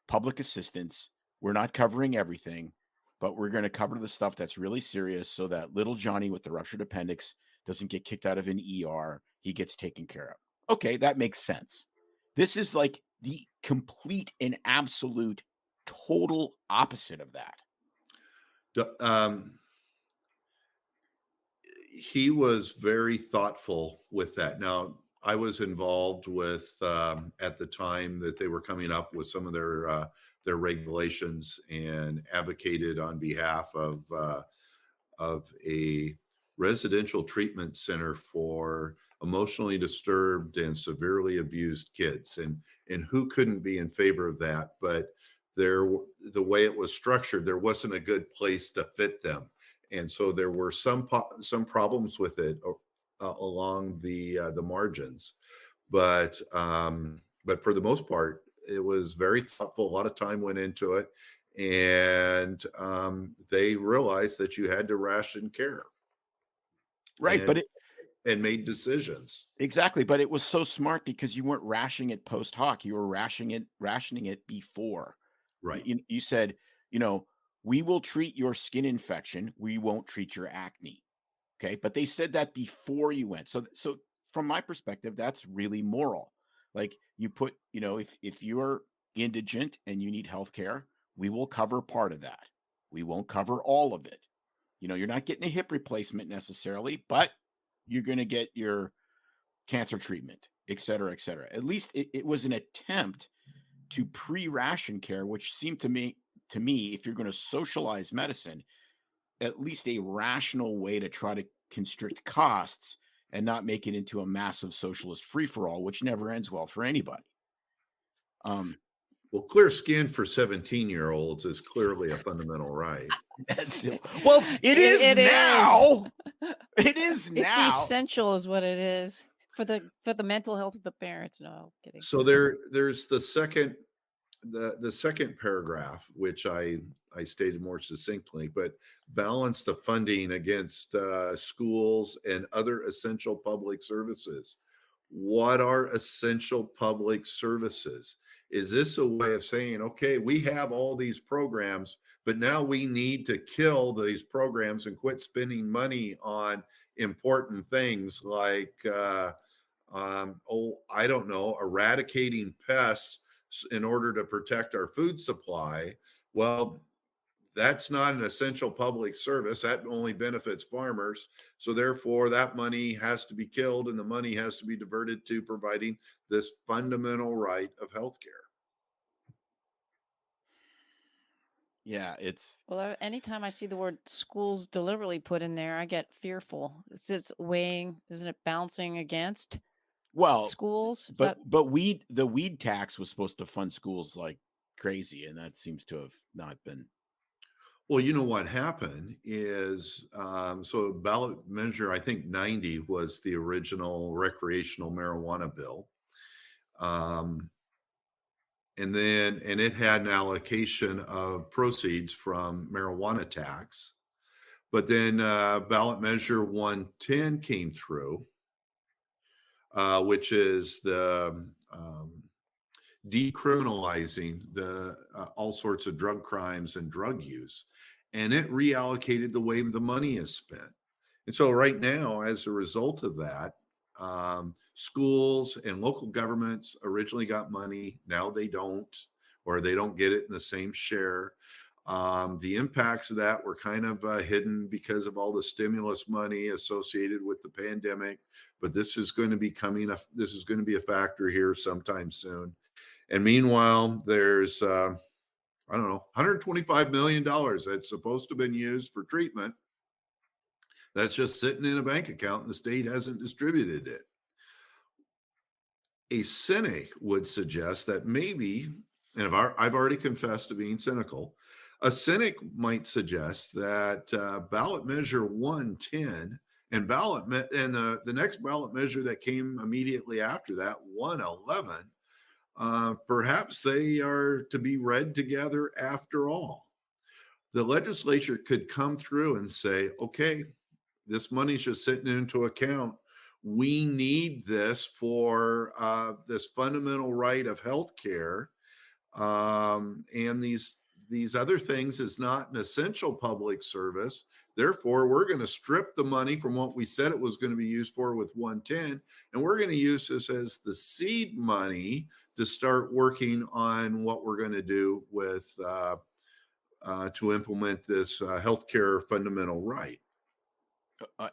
public assistance, we're not covering everything, but we're going to cover the stuff that's really serious so that little Johnny with the ruptured appendix doesn't get kicked out of an ER. He gets taken care of. Okay, that makes sense. This is like the complete and absolute total opposite of that. He was very thoughtful with that. Now, I was involved with at the time that they were coming up with some of their regulations and advocated on behalf of a residential treatment center for emotionally disturbed and severely abused kids. And who couldn't be in favor of that? But the way it was structured, there wasn't a good place to fit them. And so there were some problems with it along the margins. But but for the most part, it was very thoughtful. A lot of time went into it, and they realized that you had to ration care, right? But and made decisions. Exactly, but it was so smart because you weren't rationing it post hoc. You were rationing it before. Right. You said, we will treat your skin infection. We won't treat your acne. Okay, but they said that before you went. So from my perspective, that's really moral. Like you put, if you're indigent and you need health care, we will cover part of that. We won't cover all of it. You're not getting a hip replacement necessarily, but you're going to get your cancer treatment, et cetera, et cetera. At least it was an attempt to pre-ration care, which seemed to me, if you're going to socialize medicine, at least a rational way to try to constrict costs and not make it into a massive socialist free-for-all, which never ends well for anybody. Well, clear skin for 17-year-olds is clearly a fundamental right. Well, it is now. It is now. It's essential is what it is for the mental health of the parents. No, kidding. So there's the second paragraph, which I stated more succinctly, but balance the funding against schools and other essential public services. What are essential public services? Is this a way of saying, okay, we have all these programs, but now we need to kill these programs and quit spending money on important things like, I don't know, eradicating pests in order to protect our food supply? Well, that's not an essential public service. That only benefits farmers. So therefore, that money has to be killed, and the money has to be diverted to providing this fundamental right of healthcare. Yeah, it's... Well, anytime I see the word schools deliberately put in there, I get fearful. It's just weighing, isn't it bouncing against schools? But the weed tax was supposed to fund schools like crazy, and that seems to have not been. Well, you know what happened is, so ballot measure, I think 90 was the original recreational marijuana bill. And it had an allocation of proceeds from marijuana tax. But then ballot measure 110 came through, which is the decriminalizing the all sorts of drug crimes and drug use. And it reallocated the way the money is spent. And so right now, as a result of that, schools and local governments originally got money. Now they don't, or they don't get it in the same share. The impacts of that were kind of hidden because of all the stimulus money associated with the pandemic. But this is going to be a factor here sometime soon. And meanwhile, there's, I don't know, $125 million that's supposed to have been used for treatment. That's just sitting in a bank account, and the state hasn't distributed it. A cynic would suggest that maybe, and I've already confessed to being cynical, a cynic might suggest that ballot measure 110 and the next ballot measure that came immediately after that, 111, perhaps they are to be read together after all. The legislature could come through and say, okay, this money's just sitting into account. We need this for this fundamental right of health care. And these other things is not an essential public service. Therefore, we're going to strip the money from what we said it was going to be used for with 110, and we're going to use this as the seed money to start working on what we're going to do with to implement this healthcare fundamental right.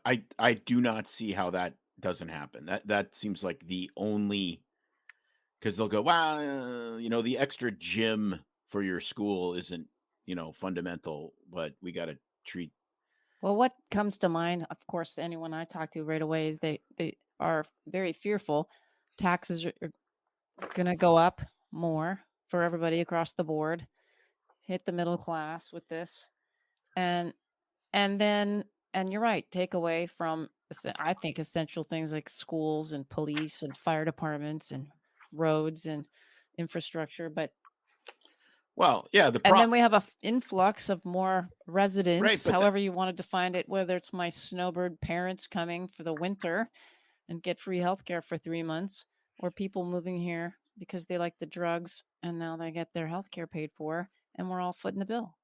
I do not see how that doesn't happen. That seems like the only, because they'll go, well, the extra gym for your school isn't, fundamental, but we got to treat. Well, what comes to mind, of course, anyone I talk to right away is they are very fearful. Taxes are going to go up more for everybody across the board, hit the middle class with this. And you're right, take away from, I think, essential things like schools and police and fire departments and roads and infrastructure, but well, yeah, and then we have a influx of more residents, right, but however you want to define it, whether it's my snowbird parents coming for the winter and get free healthcare for 3 months, or people moving here because they like the drugs and now they get their healthcare paid for, and we're all footing the bill.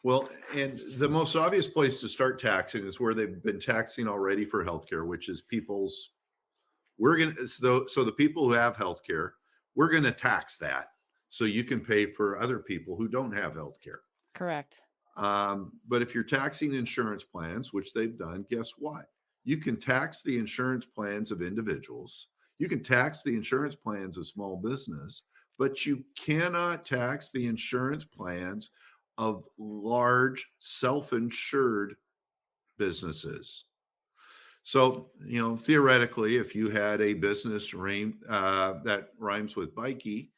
Well, and the most obvious place to start taxing is where they've been taxing already for healthcare, which is people's. So the people who have healthcare, we're going to tax that so you can pay for other people who don't have healthcare. Correct. But if you're taxing insurance plans, which they've done, guess what? You can tax the insurance plans of individuals. You can tax the insurance plans of small business, but you cannot tax the insurance plans of large self-insured businesses. So, theoretically, if you had a business that rhymes with bikey,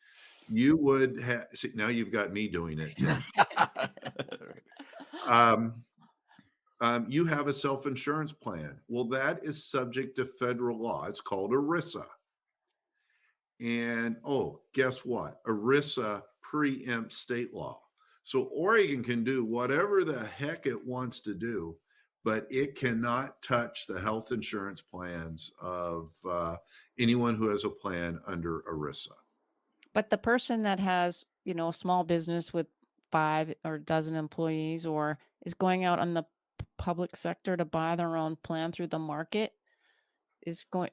you would have. See, now you've got me doing it. You have a self-insurance plan. Well, that is subject to federal law. It's called ERISA. And guess what? ERISA preempts state law. So Oregon can do whatever the heck it wants to do, but it cannot touch the health insurance plans of anyone who has a plan under ERISA. But the person that has, a small business with 5 or a dozen employees, or is going out on the public sector to buy their own plan through the market, is going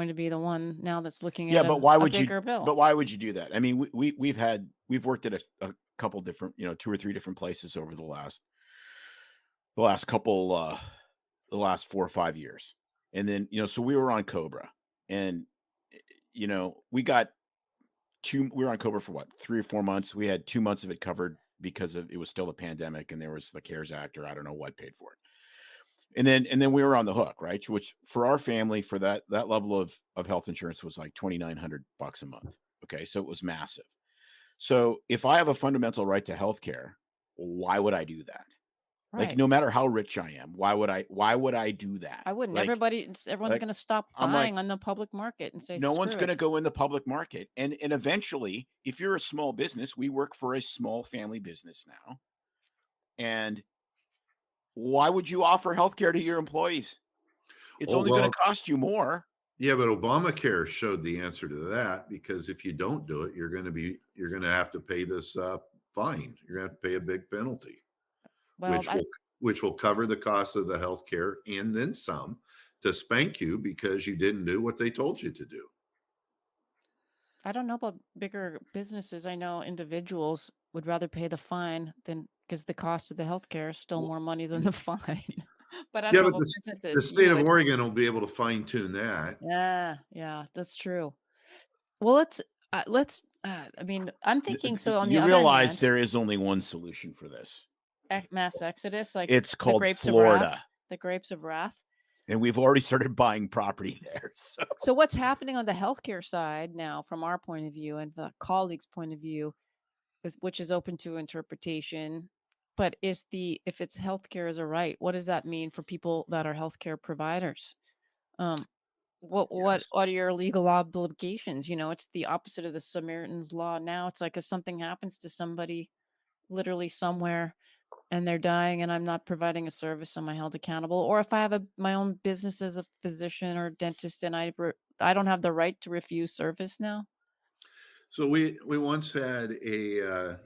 to be the one now that's looking at a bigger bill. But why would you do that? I mean, we've worked at a couple different, 2 or 3 different places over the last 4 or 5 years. And then, so we were on Cobra, and, we were on Cobra for 3 or 4 months. We had 2 months of it covered because it was still a pandemic, and there was the CARES Act, or I don't know what paid for it. And then we were on the hook, right? Which for our family, for that level of health insurance was like $2,900 a month. Okay. So it was massive. So if I have a fundamental right to healthcare, why would I do that? Right. Like, no matter how rich I am, why would I do that? I wouldn't. Everyone's going to stop buying on the public market and say, no one's going to go in the public market. And eventually, if you're a small business, we work for a small family business now. And why would you offer healthcare to your employees? It's only going to cost you more. Yeah, but Obamacare showed the answer to that, because if you don't do it, you're going to have to pay this fine. You're going to have to pay a big penalty, which will cover the cost of the healthcare and then some, to spank you because you didn't do what they told you to do. I don't know about bigger businesses. I know individuals would rather pay the fine because the cost of the healthcare is still more money than the fine. But I don't know about businesses. The state of Oregon will be able to fine tune that. Yeah, that's true. Well, let's. I mean, I'm thinking so. On the other hand, you realize there is only one solution for this: mass exodus. Like, it's called Florida, the grapes of wrath. And we've already started buying property there. So what's happening on the healthcare side now, from our point of view and the colleagues' point of view, which is open to interpretation, but if it's healthcare as a right, what does that mean for people that are healthcare providers? What are your legal obligations? It's the opposite of the Samaritan's Law. Now it's like, if something happens to somebody literally somewhere and they're dying and I'm not providing a service, am I held accountable? Or if I have my own business as a physician or dentist and I don't have the right to refuse service now? So we once had a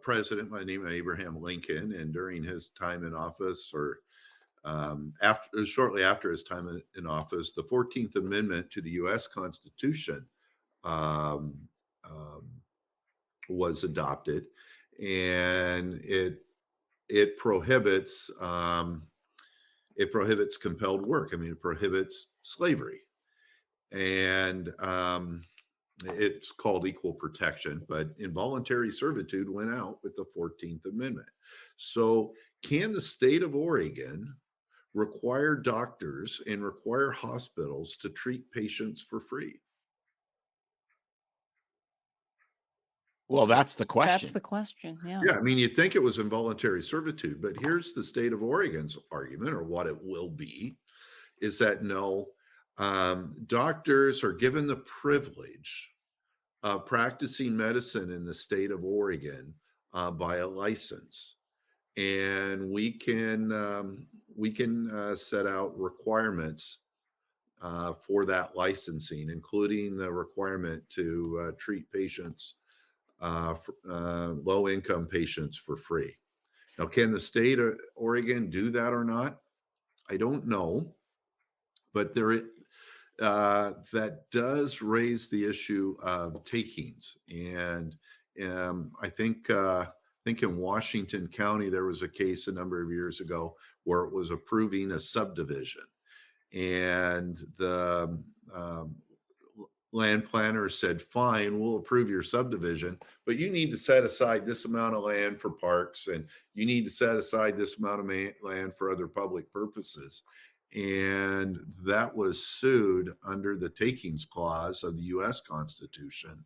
president by the name of Abraham Lincoln, and during his time in office, or shortly after his time in office, the 14th Amendment to the U.S. Constitution was adopted, and it prohibits compelled work. I mean, it prohibits slavery, and it's called equal protection, but involuntary servitude went out with the 14th Amendment. So can the state of Oregon require doctors and require hospitals to treat patients for free? Well, that's the question. That's the question. Yeah. Yeah. I mean, you'd think it was involuntary servitude, but here's the state of Oregon's argument, or what it will be, is that no, doctors are given the privilege practicing medicine in the state of Oregon by a license, and we can set out requirements for that licensing, including the requirement to treat patients, low-income patients, for free. Now, can the state of Oregon do that or not? I don't know, but that does raise the issue of takings. And I think in Washington County, there was a case a number of years ago where it was approving a subdivision. And the land planner said, fine, we'll approve your subdivision, but you need to set aside this amount of land for parks, and you need to set aside this amount of land for other public purposes. And that was sued under the takings clause of the U.S. Constitution.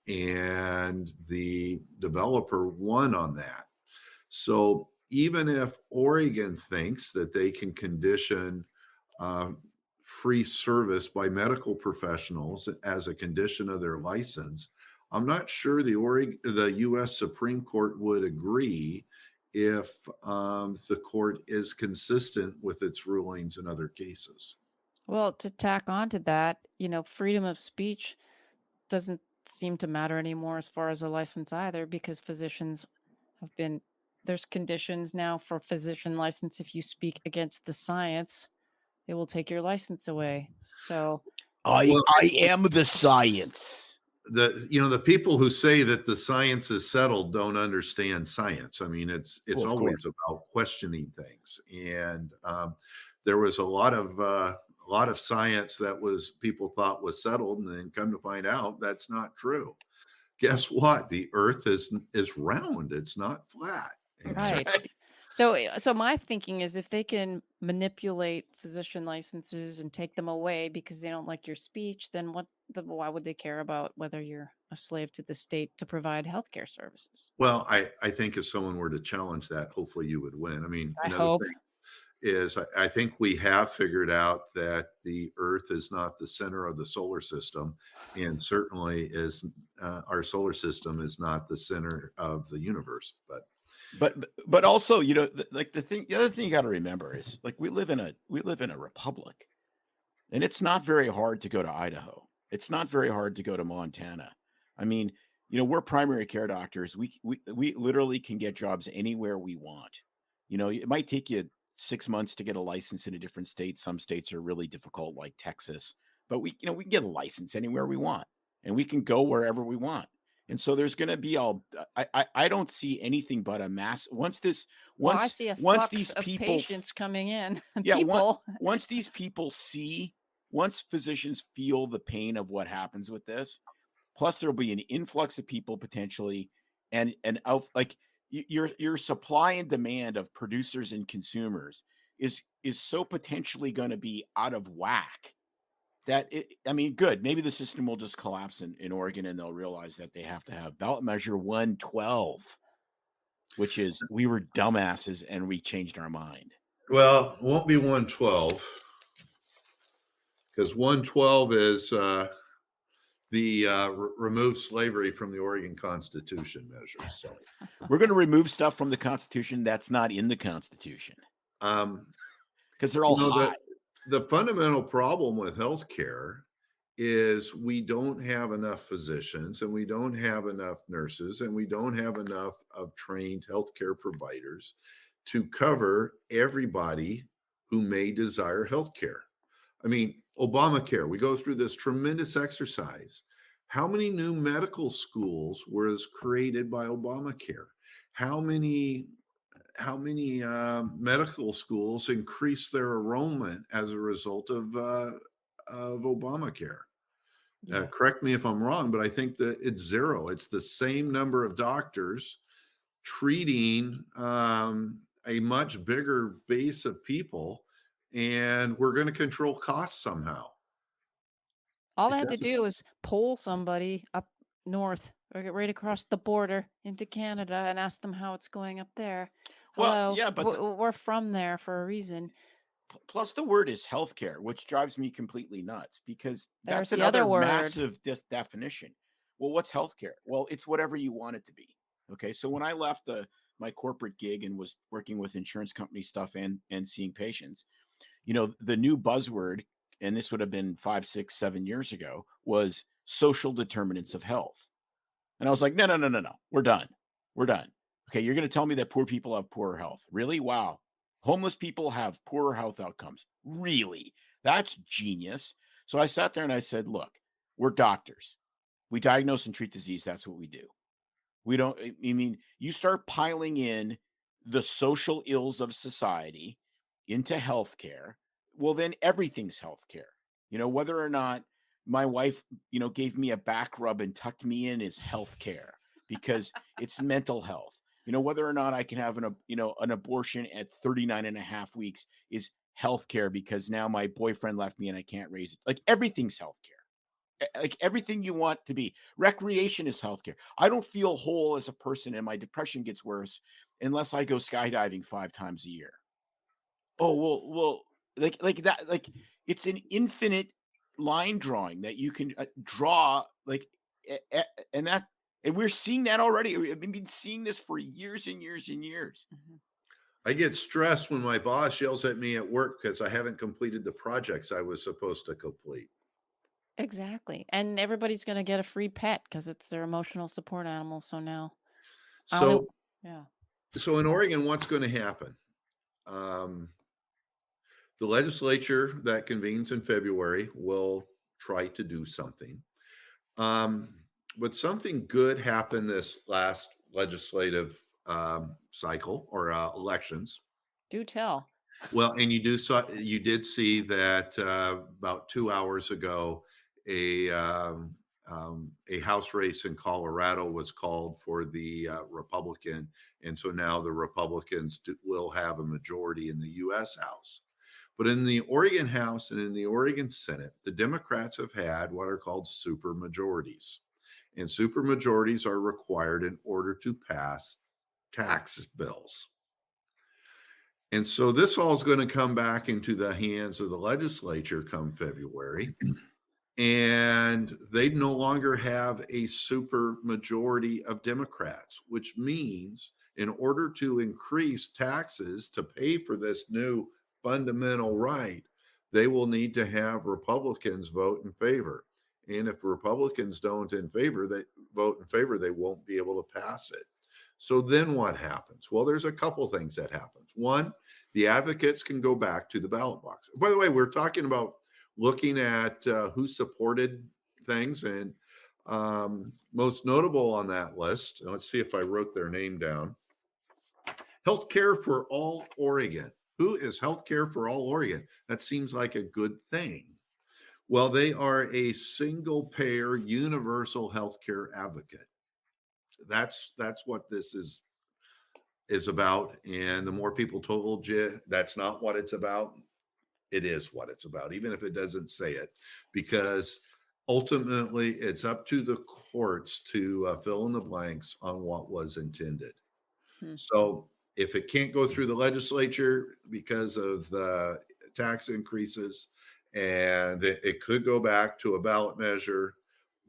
And the developer won on that. So even if Oregon thinks that they can condition free service by medical professionals as a condition of their license, I'm not sure the U.S. Supreme Court would agree if the court is consistent with its rulings in other cases. Well, to tack on to that, freedom of speech doesn't seem to matter anymore as far as a license either, because physicians there's conditions now for physician license. If you speak against the science, they will take your license away. So I am the science. The people who say that the science is settled don't understand science. I mean, it's always about questioning things. And there was a lot of science that people thought was settled, and then come to find out that's not true. Guess what? The earth is round. It's not flat. Right. So my thinking is, if they can manipulate physician licenses and take them away because they don't like your speech, then why would they care about whether you're a slave to the state to provide healthcare services? Well, I think if someone were to challenge that, hopefully you would win. I mean, I hope. Thing is, I think we have figured out that the earth is not the center of the solar system, and certainly our solar system is not the center of the universe. But also, the other thing you got to remember is, we live in a republic, and it's not very hard to go to Idaho. It's not very hard to go to Montana. I mean, we're primary care doctors. We literally can get jobs anywhere we want. It might take you 6 months to get a license in a different state. Some states are really difficult, like Texas, but we can get a license anywhere we want, and we can go wherever we want. And so there's going to be I don't see anything but a mass once these patients coming in. Yeah. Once physicians feel the pain of what happens with this, plus there'll be an influx of people potentially, and your supply and demand of producers and consumers is so potentially going to be out of whack that good. Maybe the system will just collapse in Oregon, and they'll realize that they have to have Ballot Measure 112, which is, we were dumbasses and we changed our mind. Well, it won't be 112, because 112 is remove slavery from the Oregon Constitution measure. So we're going to remove stuff from the Constitution that's not in the Constitution, because they're all hot. The fundamental problem with healthcare is we don't have enough physicians, and we don't have enough nurses, and we don't have enough of trained healthcare providers to cover everybody who may desire healthcare. I mean, Obamacare, we go through this tremendous exercise. How many new medical schools was created by Obamacare? How many medical schools increased their enrollment as a result of Obamacare? Yeah. Correct me if I'm wrong, but I think that it's zero. It's the same number of doctors treating a much bigger base of people, and we're going to control costs somehow. All I had to do was poll somebody up north or get right across the border into Canada and ask them how it's going up there. Hello, well, yeah, but we're from there for a reason. Plus, the word is healthcare, which drives me completely nuts, because There's that's the another other word. massive definition. well, what's healthcare? Well, it's whatever you want it to be. Okay. So when I left my corporate gig and was working with insurance company stuff and seeing patients, the new buzzword, and this would have been 5, 6, 7 years ago, was social determinants of health. And I was like, no. We're done. Okay. You're going to tell me that poor people have poorer health. Really? Wow. Homeless people have poorer health outcomes. Really? That's genius. So I sat there and I said, look, we're doctors. We diagnose and treat disease. That's what we do. We don't, you start piling in the social ills of society into healthcare. Well, then everything's healthcare. Whether or not my wife, gave me a back rub and tucked me in is healthcare because it's mental health. Whether or not I can have an abortion at 39 and a half weeks is healthcare because now my boyfriend left me and I can't raise it. Like everything's healthcare. Like everything you want to be. Recreation is healthcare. I don't feel whole as a person and my depression gets worse unless I go skydiving 5 times a year. Oh, well, like that, like it's an infinite line drawing that you can draw, and we're seeing that already. We've been seeing this for years and years and years. Mm-hmm. I get stressed when my boss yells at me at work because I haven't completed the projects I was supposed to complete. Exactly. And everybody's going to get a free pet because it's their emotional support animal. So now, So yeah. In Oregon, what's going to happen? The legislature that convenes in February will try to do something. But something good happened this last legislative cycle or elections. Do tell. Well, and you did see that about 2 hours ago, a House race in Colorado was called for the Republican, and so now the Republicans will have a majority in the U.S. House. But in the Oregon House and in the Oregon Senate, the Democrats have had what are called super majorities, and super majorities are required in order to pass tax bills. And so this all is going to come back into the hands of the legislature come February. And they no longer have a super majority of Democrats, which means in order to increase taxes to pay for this new fundamental right, they will need to have Republicans vote in favor. And if Republicans don't vote in favor, they won't be able to pass it. So then what happens? Well, there's a couple things that happens. One, the advocates can go back to the ballot box. By the way, we're talking about looking at who supported things, and most notable on that list, let's see if I wrote their name down. Healthcare for All Oregon. Who is Healthcare for All Oregon? That seems like a good thing. Well, they are a single payer universal healthcare advocate. That's what this is about. And the more people told you that's not what it's about, it is what it's about, even if it doesn't say it, because ultimately it's up to the courts to fill in the blanks on what was intended. So if it can't go through the legislature because of the tax increases, and it could go back to a ballot measure,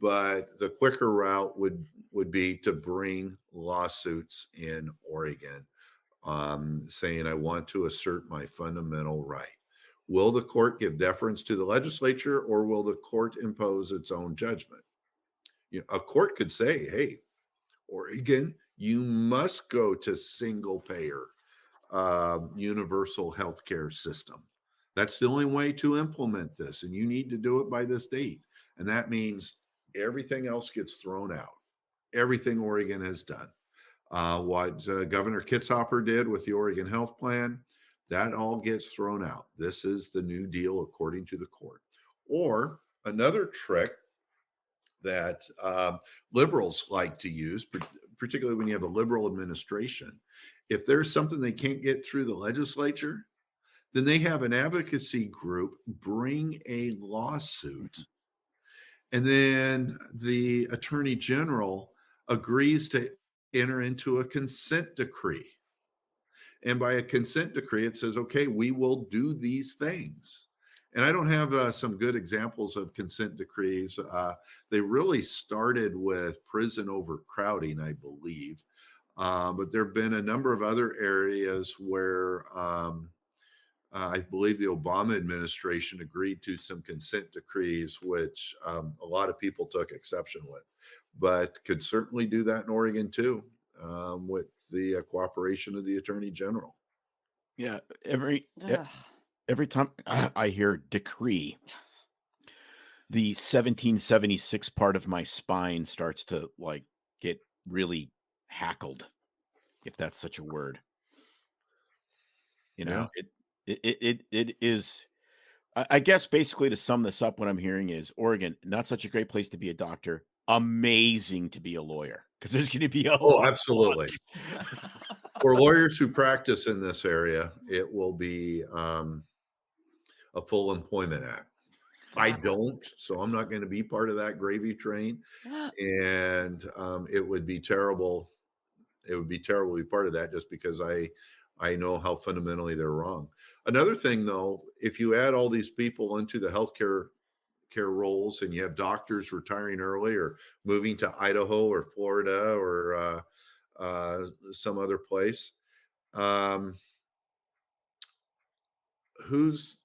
but the quicker route would be to bring lawsuits in Oregon, saying I want to assert my fundamental right. Will the court give deference to the legislature, or will the court impose its own judgment? A court could say, hey, Oregon, you must go to single payer universal healthcare system. That's the only way to implement this, and you need to do it by this date. And that means everything else gets thrown out. Everything Oregon has done. What Governor Kitzhaber did with the Oregon Health Plan, that all gets thrown out. This is the new deal according to the court. Or another trick that liberals like to use, particularly when you have a liberal administration, if there's something they can't get through the legislature, then they have an advocacy group bring a lawsuit. And then the attorney general agrees to enter into a consent decree. And by a consent decree, it says, okay, we will do these things. And I don't have some good examples of consent decrees. They really started with prison overcrowding, I believe. But there have been a number of other areas where I believe the Obama administration agreed to some consent decrees, which a lot of people took exception with, but could certainly do that in Oregon too, with the cooperation of the Attorney General. Yeah, every time I hear decree, the 1776 part of my spine starts to like get really hackled, if that's such a word. You know, it is. I guess basically to sum this up, what I'm hearing is Oregon, not such a great place to be a doctor, amazing to be a lawyer, because there's going to be a lot. Absolutely. For lawyers who practice in this area, it will be a full employment act. I don't, so I'm not going to be part of that gravy train, and it would be terrible. It would be terrible to be part of that, just because I know how fundamentally they're wrong. Another thing, though, if you add all these people into the healthcare roles, and you have doctors retiring early or moving to Idaho or Florida or some other place, who's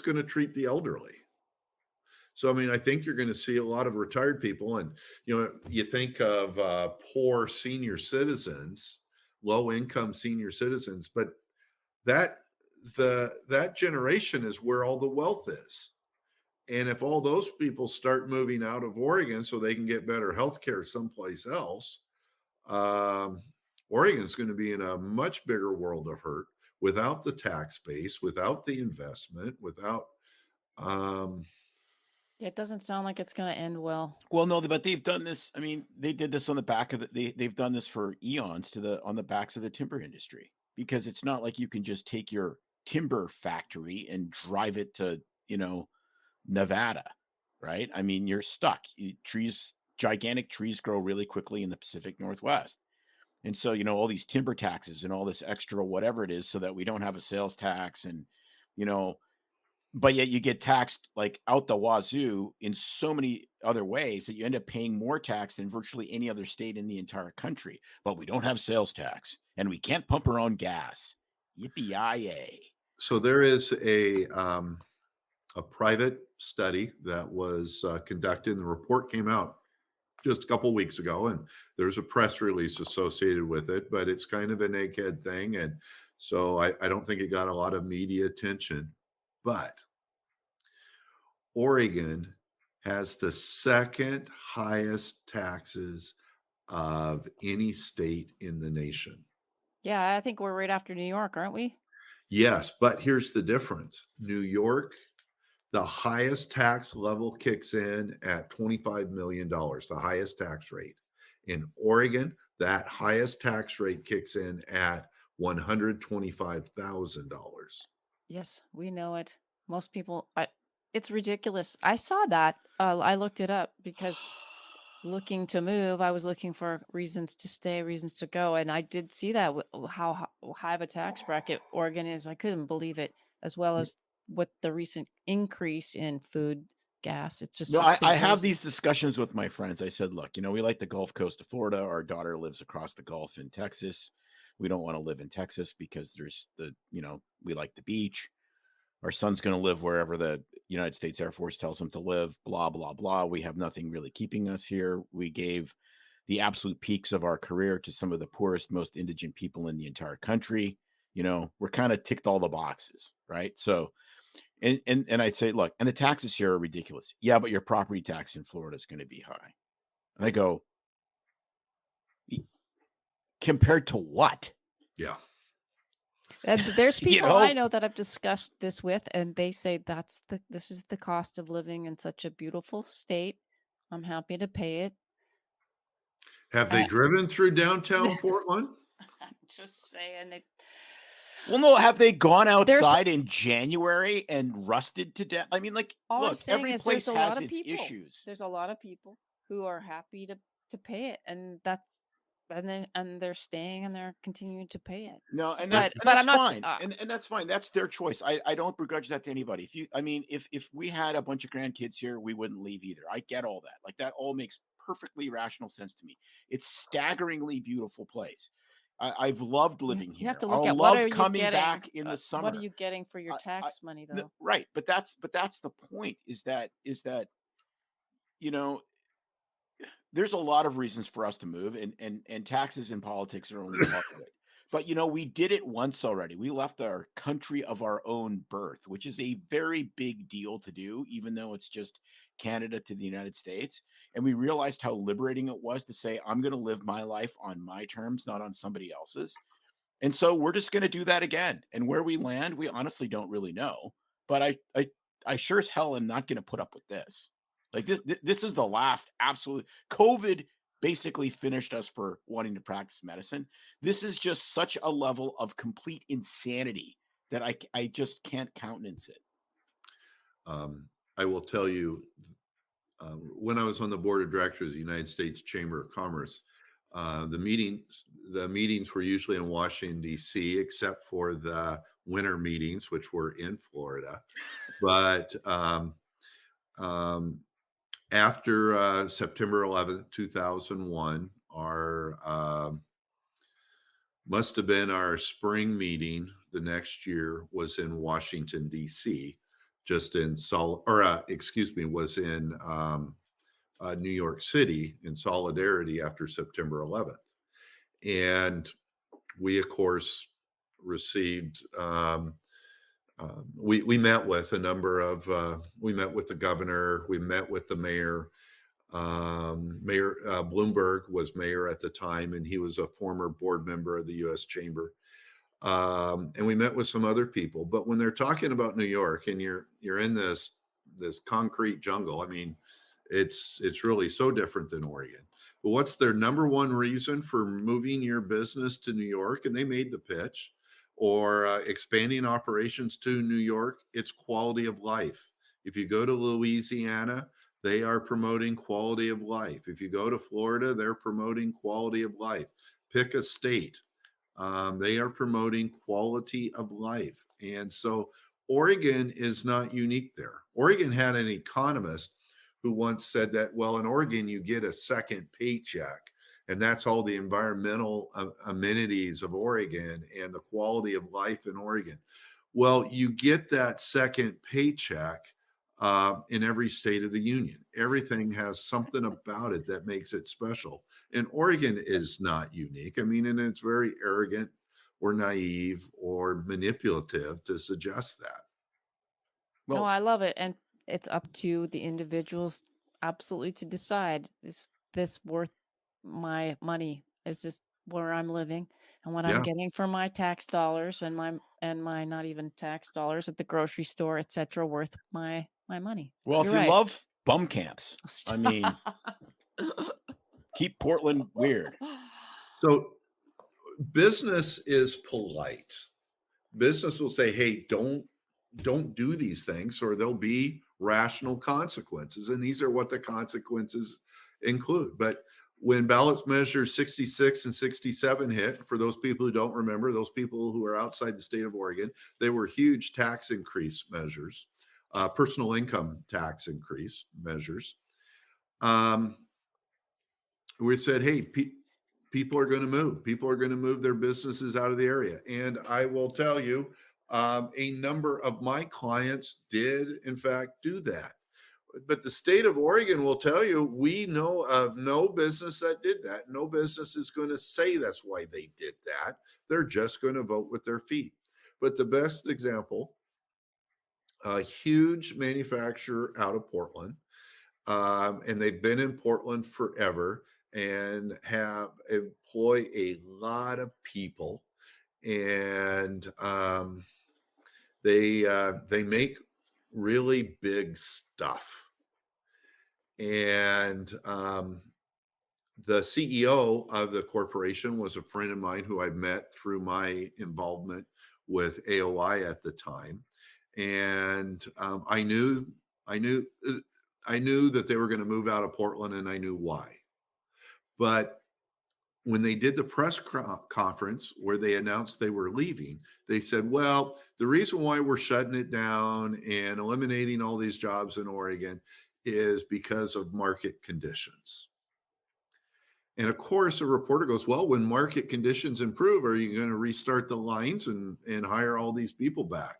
going to treat the elderly? So, I mean, I think you're going to see a lot of retired people, and you think of poor senior citizens, low income senior citizens, but that generation is where all the wealth is. And if all those people start moving out of Oregon so they can get better health care someplace else, Oregon's going to be in a much bigger world of hurt without the tax base, without the investment, without it doesn't sound like it's going to end well. Well, no, but they've done this. I mean, they did this on the back of they've done this for eons on the backs of the timber industry, because it's not like you can just take your timber factory and drive it to, Nevada, right? I mean, you're stuck. Gigantic trees grow really quickly in the Pacific Northwest. And so, all these timber taxes and all this extra whatever it is, so that we don't have a sales tax, and, but yet you get taxed like out the wazoo in so many other ways that you end up paying more tax than virtually any other state in the entire country. But we don't have sales tax, and we can't pump our own gas. Yippee-yi-yay. So there is a private study that was conducted, and the report came out just a couple of weeks ago, and there's a press release associated with it, but it's kind of an egghead thing. And so I don't think it got a lot of media attention, but Oregon has the second highest taxes of any state in the nation. Yeah, I think we're right after New York, aren't we? Yes, but here's the difference. New York, the highest tax level kicks in at $25 million, the highest tax rate. In Oregon, that highest tax rate kicks in at $125,000. Yes, we know it. Most people, it's ridiculous. I saw that. I looked it up because looking to move, I was looking for reasons to stay, reasons to go. And I did see that how high of a tax bracket Oregon is. I couldn't believe it, as well as what the recent increase in food, gas. It's just, no, I have these discussions with my friends. I said, look, we like the Gulf Coast of Florida. Our daughter lives across the Gulf in Texas. We don't want to live in Texas because there's we like the beach. Our son's going to live wherever the United States Air Force tells him to live, blah, blah, blah. We have nothing really keeping us here. We gave the absolute peaks of our career to some of the poorest, most indigent people in the entire country. We're kind of ticked all the boxes, right? So, and I'd say, look, and the taxes here are ridiculous. Yeah, but your property tax in Florida is going to be high. And I go, compared to what? Yeah. And there's people I know that I've discussed this with, and they say this is the cost of living in such a beautiful state. I'm happy to pay it. Have they driven through downtown Portland? I'm just saying. Well, no, have they gone outside in January and rusted to death? I mean, like, look, every place has its issues. There's a lot of people who are happy to pay it, and that's and they're staying and they're continuing to pay it. No, and But that's I'm not fine. And that's fine. That's their choice. I don't begrudge that to anybody. If we had a bunch of grandkids here, we wouldn't leave either. I get all that. Like, that all makes perfectly rational sense to me. It's staggeringly beautiful place. I've loved living here. You have to look I'll at love what are you coming getting, back in the summer. what are you getting for your tax money, though? Right, but that's the point. Is that you know, there's a lot of reasons for us to move, and taxes and politics are only part of it. But we did it once already. We left our country of our own birth, which is a very big deal to do, even though it's just Canada to the United States. And we realized how liberating it was to say, I'm going to live my life on my terms, not on somebody else's. And so we're just going to do that again. And where we land, we honestly don't really know. But I sure as hell am not going to put up with this. Like, this is the last absolute. COVID basically finished us for wanting to practice medicine. This is just such a level of complete insanity that I just can't countenance it. I will tell you, when I was on the board of directors of the United States Chamber of Commerce, the meetings were usually in Washington, D.C., except for the winter meetings, which were in Florida. But after September 11th, 2001, must have been our spring meeting the next year was in Washington, D.C., was in New York City in solidarity after September 11th. And we, of course, received, we met with a number of, we met with the governor, we met with the mayor. Mayor Bloomberg was mayor at the time, and he was a former board member of the U.S. Chamber. And we met with some other people. But when they're talking about New York, and you're in this concrete jungle, I mean, it's really so different than Oregon. But what's their number one reason for moving your business to New York? And they made the pitch, or expanding operations to New York. It's quality of life. If you go to Louisiana, they are promoting quality of life. If you go to Florida, they're promoting quality of life. Pick a state. They are promoting quality of life. And so Oregon is not unique there. Oregon had an economist who once said that, well, in Oregon, you get a second paycheck, and that's all the environmental amenities of Oregon and the quality of life in Oregon. Well, you get that second paycheck in every state of the union. Everything has something about it that makes it special. And Oregon is not unique. I mean, and it's very arrogant or naive or manipulative to suggest that. Well, no, I love it. And it's up to the individuals absolutely to decide, is this worth my money? Is this where I'm living and what I'm getting for my tax dollars and my not even tax dollars at the grocery store, etc., worth my money? Well, if you love bum camps, I mean, keep Portland weird. So business is polite. Business will say, hey, don't do these things, or there'll be rational consequences. And these are what the consequences include. But when Ballot Measure 66 and 67 hit, for those people who don't remember, those people who are outside the state of Oregon, they were huge tax increase measures, personal income tax increase measures. We said, hey, people are going to move. People are going to move their businesses out of the area. And I will tell you, a number of my clients did, in fact, do that. But the state of Oregon will tell you, we know of no business that did that. No business is going to say that's why they did that. They're just going to vote with their feet. But the best example, a huge manufacturer out of Portland, and they've been in Portland forever and have employ a lot of people, and they make really big stuff. And the CEO of the corporation was a friend of mine who I met through my involvement with AOI at the time, and I knew that they were going to move out of Portland, and I knew why. But when they did the press conference where they announced they were leaving, they said, well, the reason why we're shutting it down and eliminating all these jobs in Oregon is because of market conditions. And of course, a reporter goes, well, when market conditions improve, are you going to restart the lines and hire all these people back?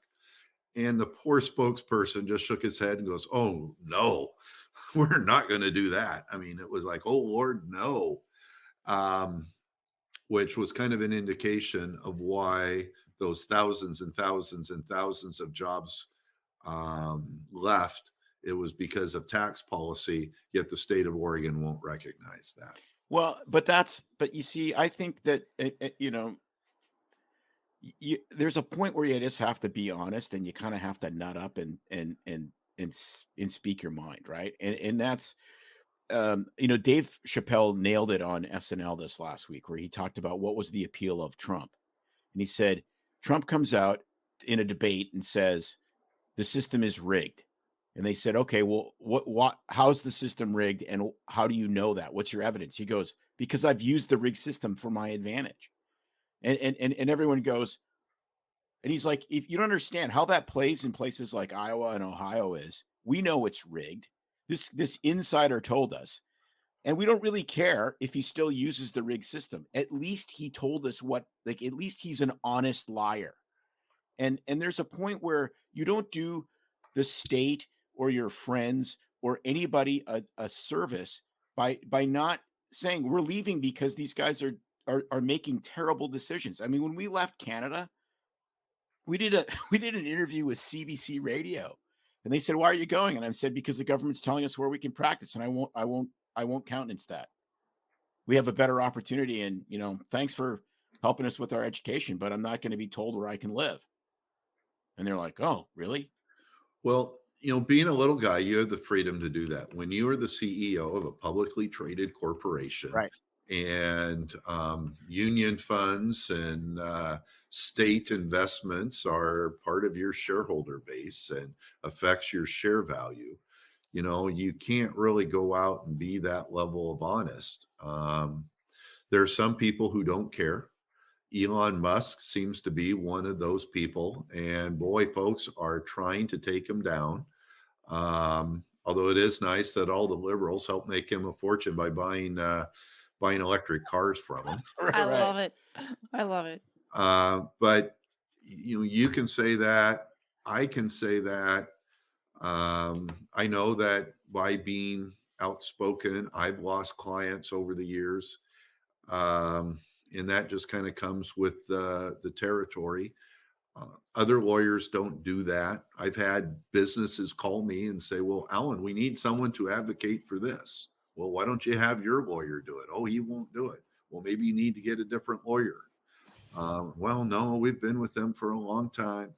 And the poor spokesperson just shook his head and goes, oh, no, we're not going to do that. I mean, it was like, oh, Lord, no. Which was kind of an indication of why those thousands and thousands and thousands of jobs left. It was because of tax policy, yet the state of Oregon won't recognize that. Well, but you see, I think that, there's a point where you just have to be honest, and you kind of have to nut up and speak your mind, right? And that's, Dave Chappelle nailed it on SNL this last week, where he talked about what was the appeal of Trump. And he said, Trump comes out in a debate and says, the system is rigged. And they said, okay, well, how's the system rigged? And how do you know that? What's your evidence? He goes, because I've used the rigged system for my advantage. And everyone goes, and he's like, if you don't understand how that plays in places like Iowa and Ohio we know it's rigged. This insider told us, and we don't really care if he still uses the rigged system. At least he told us at least he's an honest liar. And there's a point where you don't do the state or your friends or anybody a service by not saying we're leaving because these guys are making terrible decisions. I mean, when we left Canada, we did an interview with CBC Radio, and they said, why are you going? And I said, because the government's telling us where we can practice, and I won't countenance that. We have a better opportunity, and thanks for helping us with our education, but I'm not going to be told where I can live. And they're like, oh, really? Well, being a little guy, you have the freedom to do that. When you are the CEO of a publicly traded corporation, right, and union funds and state investments are part of your shareholder base and affects your share value, you can't really go out and be that level of honest. There are some people who don't care. Elon Musk seems to be one of those people, and boy, folks are trying to take him down. Although it is nice that all the liberals help make him a fortune by buying electric cars from him. I love it. I love it. But you can say that. I can say that. I know that by being outspoken, I've lost clients over the years. And that just kind of comes with the territory. Other lawyers don't do that. I've had businesses call me and say, well, Alan, we need someone to advocate for this. Well, why don't you have your lawyer do it? Oh, he won't do it. Well, maybe you need to get a different lawyer. Well, no, we've been with them for a long time.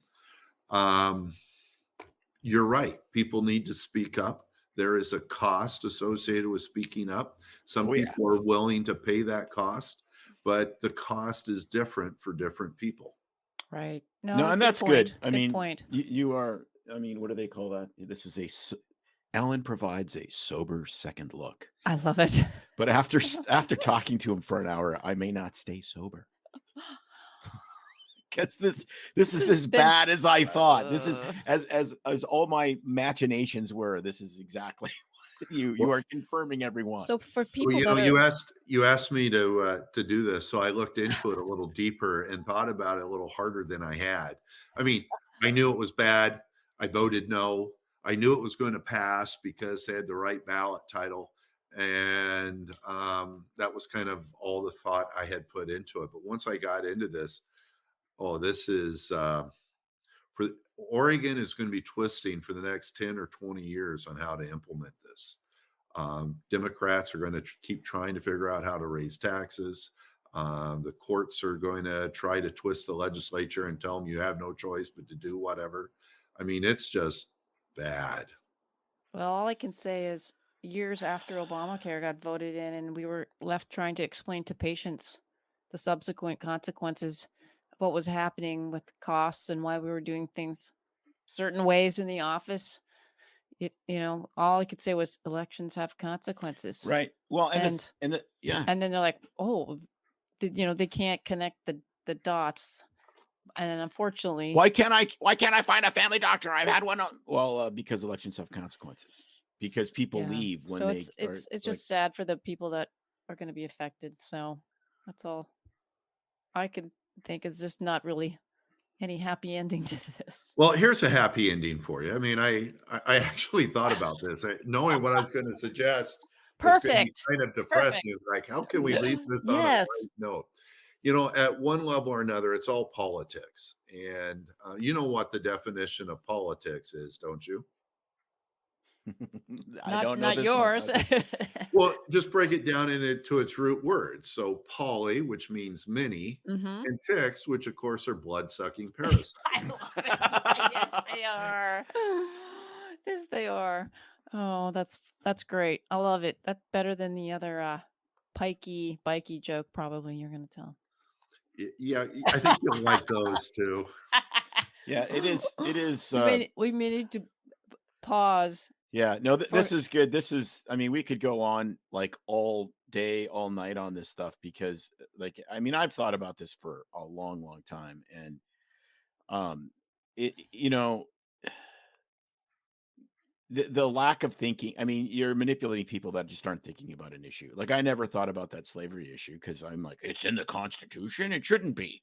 You're right. People need to speak up. There is a cost associated with speaking up. Some people are willing to pay that cost, but the cost is different for different people. Right. No, and that's good. I mean, you are, I mean, what do they call that? This is Alan provides a sober second look. I love it. But after talking to him for an hour, I may not stay sober. Because this is as bad as I thought. This is as all my machinations were. This is exactly you are confirming everyone. So for people, you asked me to do this, so I looked into it a little deeper and thought about it a little harder than I had. I mean, I knew it was bad. I voted no. I knew it was going to pass because they had the right ballot title, and that was kind of all the thought I had put into it. But once I got into this, this is for Oregon is going to be twisting for the next 10 or 20 years on how to implement this. Democrats are going to keep trying to figure out how to raise taxes. The courts are going to try to twist the legislature and tell them you have no choice but to do whatever. I mean, it's just bad. Well, all I can say is years after Obamacare got voted in and we were left trying to explain to patients the subsequent consequences of what was happening with costs and why we were doing things certain ways in the office. All I could say was elections have consequences. Right. Well, and then they're like, oh, they can't connect the dots. And unfortunately, why can't I find a family doctor? I've had one. Well, because elections have consequences. Because people leave when so it's just sad for the people that are going to be affected. So that's all I can think is just not really any happy ending to this. Well, here's a happy ending for you. I mean, I actually thought about this, knowing what I was going to suggest. Perfect. Kind of depressing. Like, how can we leave this on a light note? At one level or another, it's all politics. And you know what the definition of politics is, don't you? I don't know. Not yours. Well, just break it down into its root words. So poly, which means many, and ticks, which of course are blood-sucking parasites. I love it. Yes, they are. Yes, they are. Oh, that's great. I love it. That's better than the other pikey joke probably you're going to tell. Yeah, I think you'll like those too. Yeah, it is. We need to pause. Yeah, no, this is good. I mean, we could go on like all day, all night on this stuff because, like, I mean, I've thought about this for a long, long time, and the lack of thinking. I mean, you're manipulating people that just aren't thinking about an issue. Like, I never thought about that slavery issue because I'm like, it's in the Constitution, it shouldn't be.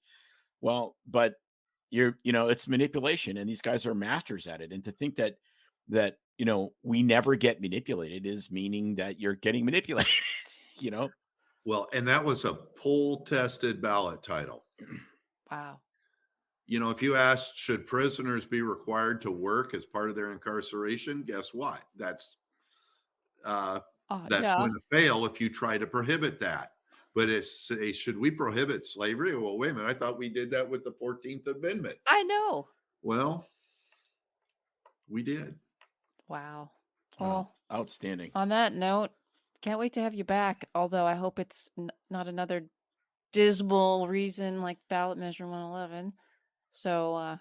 Well, but it's manipulation, and these guys are masters at it. And to think that we never get manipulated is meaning that you're getting manipulated. Well, and that was a poll-tested ballot title. Wow. If you asked, should prisoners be required to work as part of their incarceration? Guess what? That's going to fail if you try to prohibit that. But should we prohibit slavery? Well, wait a minute. I thought we did that with the 14th Amendment. I know. Well, we did. Wow. Well, outstanding. On that note, can't wait to have you back. Although I hope it's not another dismal reason like Ballot Measure 111. So,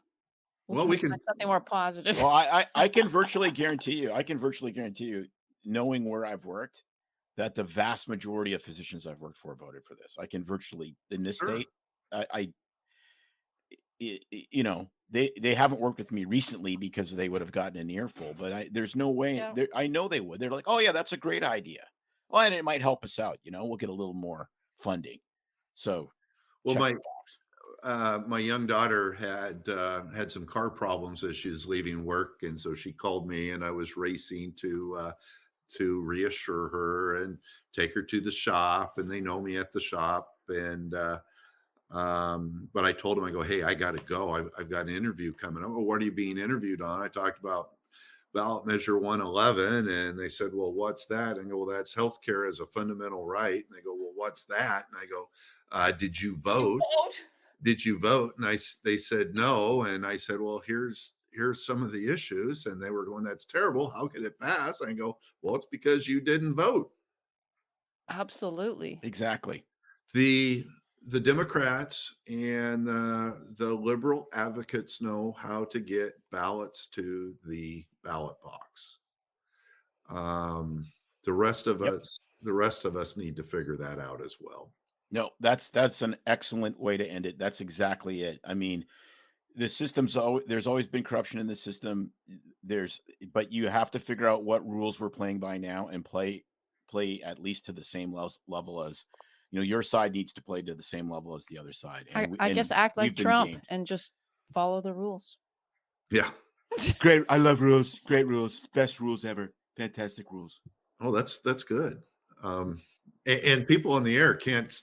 we can find something more positive. Well, I can virtually guarantee you, knowing where I've worked, that the vast majority of physicians I've worked for voted for this. I can virtually, in this state, they haven't worked with me recently because they would have gotten an earful, but there's no way. I know they would. They're like, oh yeah, that's a great idea. Well, and it might help us out. We'll get a little more funding. So, well, my young daughter had some car problems as she was leaving work, and so she called me, and I was racing to reassure her and take her to the shop, and they know me at the shop, and but I told him, I go, hey, I got to go. I've got an interview coming up. Well, what are you being interviewed on? I talked about Ballot Measure 111, and they said, well, what's that? And I go, well, that's healthcare as a fundamental right. And they go, well, what's that? And I go, did you vote? Did you vote? And they said no. And I said, well, here's some of the issues. And they were going, that's terrible. How could it pass? I go, well, it's because you didn't vote. Absolutely. Exactly. The Democrats and the liberal advocates know how to get ballots to the ballot box. The rest of us need to figure that out as well. No, that's an excellent way to end it. That's exactly it. I mean, the system's there's always been corruption in the system. But you have to figure out what rules we're playing by now and play at least to the same level as, your side needs to play to the same level as the other side. And I guess act like Trump and just follow the rules. Yeah. Great. I love rules. Great rules. Best rules ever. Fantastic rules. Oh, that's good. And people on the air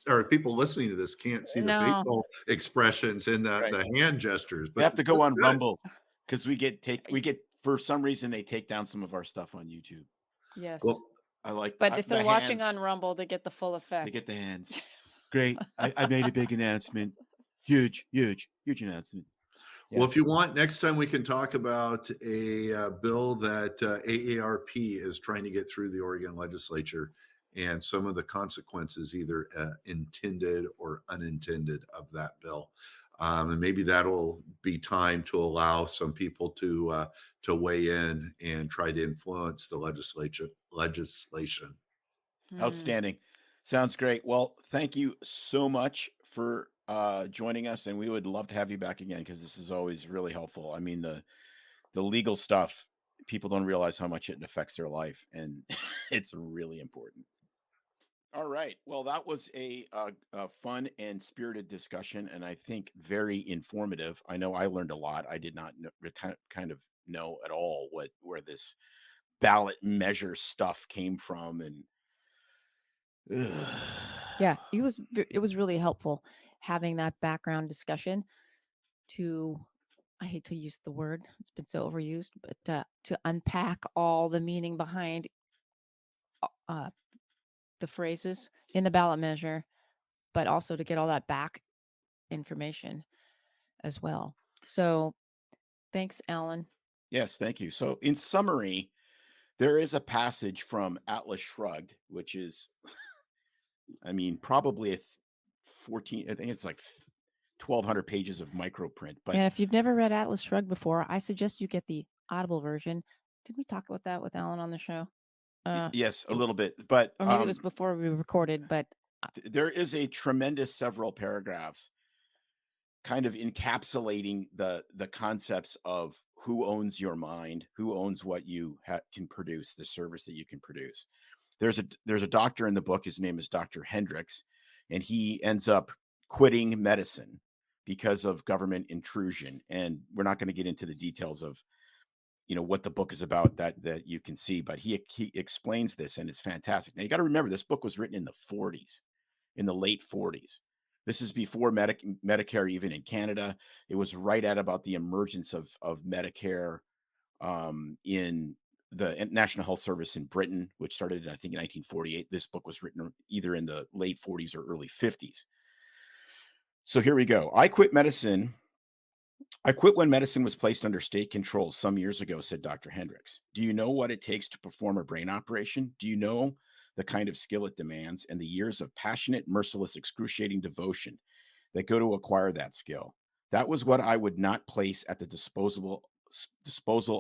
or people listening to this can't see the facial expressions and the hand gestures. But we have to go on Rumble because we get for some reason they take down some of our stuff on YouTube. Yes. Well, but if they're watching on Rumble, they get the full effect. They get the hands. Great. I made a big announcement. Huge announcement. Yeah. Well, if you want, next time we can talk about a bill that AARP is trying to get through the Oregon legislature and some of the consequences, either intended or unintended, of that bill. And maybe that'll be time to allow some people to weigh in and try to influence the legislation. Outstanding. Sounds great. Well, thank you so much for joining us, and we would love to have you back again because this is always really helpful. I mean, the legal stuff, people don't realize how much it affects their life, and it's really important. All right. Well, that was a fun and spirited discussion, and I think very informative. I know I learned a lot. I did not kind of know at all where this ballot measure stuff came from, and yeah, it was really helpful having that background discussion to, I hate to use the word, it's been so overused, but to unpack all the meaning behind the phrases in the ballot measure, but also to get all that back information as well. So thanks, Alan. Yes, thank you. So, in summary, there is a passage from Atlas Shrugged, which is, I mean, probably 14, I think it's like 1,200 pages of microprint. But and if you've never read Atlas Shrugged before, I suggest you get the Audible version. Did we talk about that with Alan on the show? Yes, a little bit. But or maybe it was before we recorded. But there is a tremendous several paragraphs kind of encapsulating the concepts of who owns your mind, who owns what you can produce, the service that you can produce. There's a doctor in the book. His name is Dr. Hendricks, and he ends up quitting medicine because of government intrusion. And we're not going to get into the details of what the book is about that you can see, but he explains this, and it's fantastic. Now you got to remember, this book was written in the 40s, in the late 40s. This is before Medicare, even in Canada. It was right at about the emergence of Medicare in the National Health Service in Britain, which started, I think, in 1948. This book was written either in the late 40s or early 50s. So here we go. I quit medicine. I quit when medicine was placed under state control some years ago, said Dr. Hendricks. Do you know what it takes to perform a brain operation? Do you know the kind of skill it demands and the years of passionate, merciless, excruciating devotion that go to acquire that skill? That was what I would not place at the disposal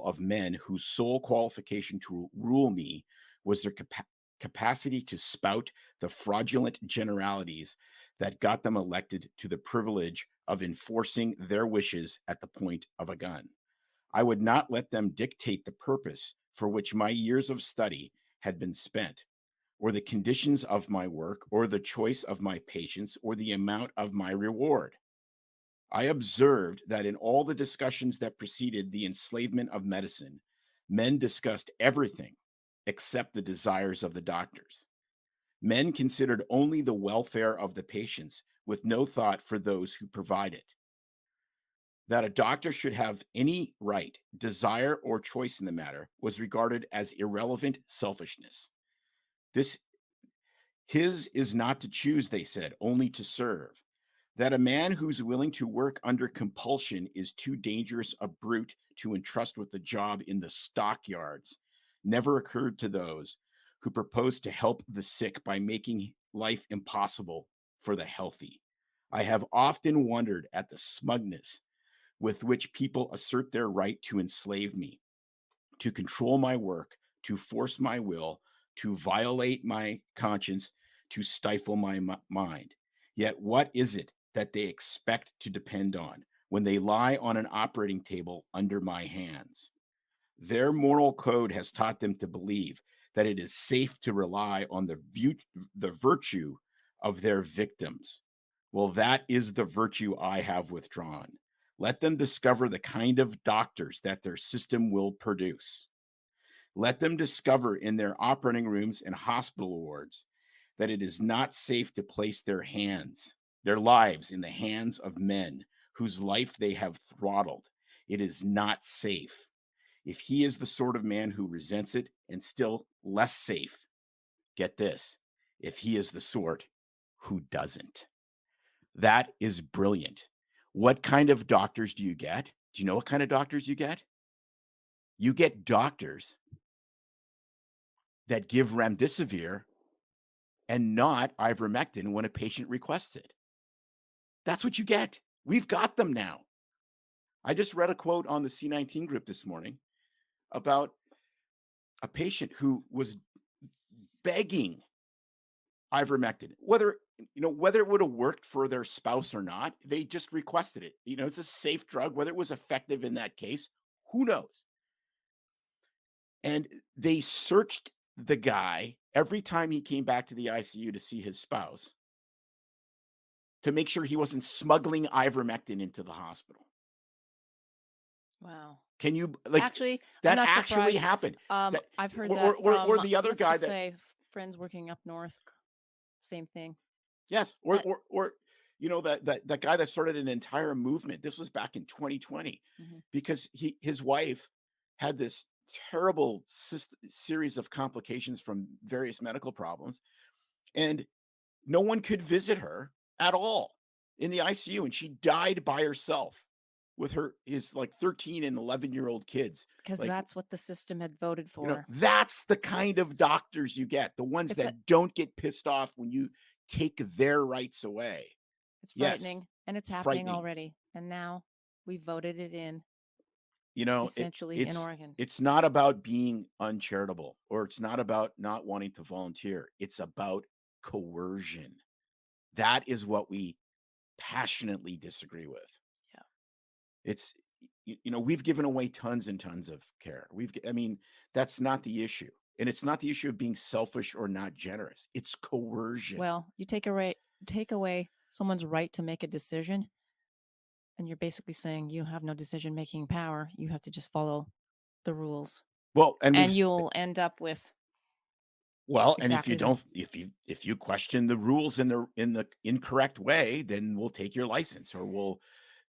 of men whose sole qualification to rule me was their capacity to spout the fraudulent generalities that got them elected to the privilege of enforcing their wishes at the point of a gun. I would not let them dictate the purpose for which my years of study had been spent, or the conditions of my work, or the choice of my patients, or the amount of my reward. I observed that in all the discussions that preceded the enslavement of medicine, men discussed everything except the desires of the doctors. Men considered only the welfare of the patients with no thought for those who provide it. That a doctor should have any right, desire, or choice in the matter was regarded as irrelevant selfishness. His is not to choose, they said, only to serve. That a man who's willing to work under compulsion is too dangerous a brute to entrust with the job in the stockyards never occurred to those who proposed to help the sick by making life impossible for the healthy. I have often wondered at the smugness with which people assert their right to enslave me, to control my work, to force my will, to violate my conscience, to stifle my mind. Yet what is it that they expect to depend on when they lie on an operating table under my hands? Their moral code has taught them to believe that it is safe to rely on the virtue of their victims. Well, that is the virtue I have withdrawn. Let them discover the kind of doctors that their system will produce. Let them discover in their operating rooms and hospital wards that it is not safe to place their lives in the hands of men whose life they have throttled. It is not safe. If he is the sort of man who resents it, and still less safe, get this, if he is the sort who doesn't. That is brilliant. What kind of doctors do you get? Do you know what kind of doctors you get? You get doctors that give remdesivir and not ivermectin when a patient requests it. That's what you get. We've got them now. I just read a quote on the C19 group this morning about a patient who was begging ivermectin. Whether it would have worked for their spouse or not, they just requested it. It's a safe drug. Whether it was effective in that case, who knows? And they searched the guy every time he came back to the ICU to see his spouse to make sure he wasn't smuggling ivermectin into the hospital. Wow. Can you actually that I'm not actually surprised. happened? I've heard or, that or the other guy that say friends working up north, same thing. Yes, or that guy that started an entire movement. This was back in 2020 because his wife had this terrible series of complications from various medical problems, and no one could visit her at all in the ICU, and she died by herself with his 13 and 11-year-old kids. Because that's what the system had voted for. That's the kind of doctors you get, the ones that don't get pissed off when you take their rights away. It's frightening, and it's happening already. And now we voted it in. Essentially in Oregon. It's not about being uncharitable, or it's not about not wanting to volunteer. It's about coercion. That is what we passionately disagree with. Yeah. It's, we've given away tons and tons of care. That's not the issue. And it's not the issue of being selfish or not generous. It's coercion. Well, you take away someone's right to make a decision, and you're basically saying you have no decision-making power. You have to just follow the rules. Well, and you'll end up with. Well, exactly. And if you question the rules in the incorrect way, then we'll take your license, or we'll,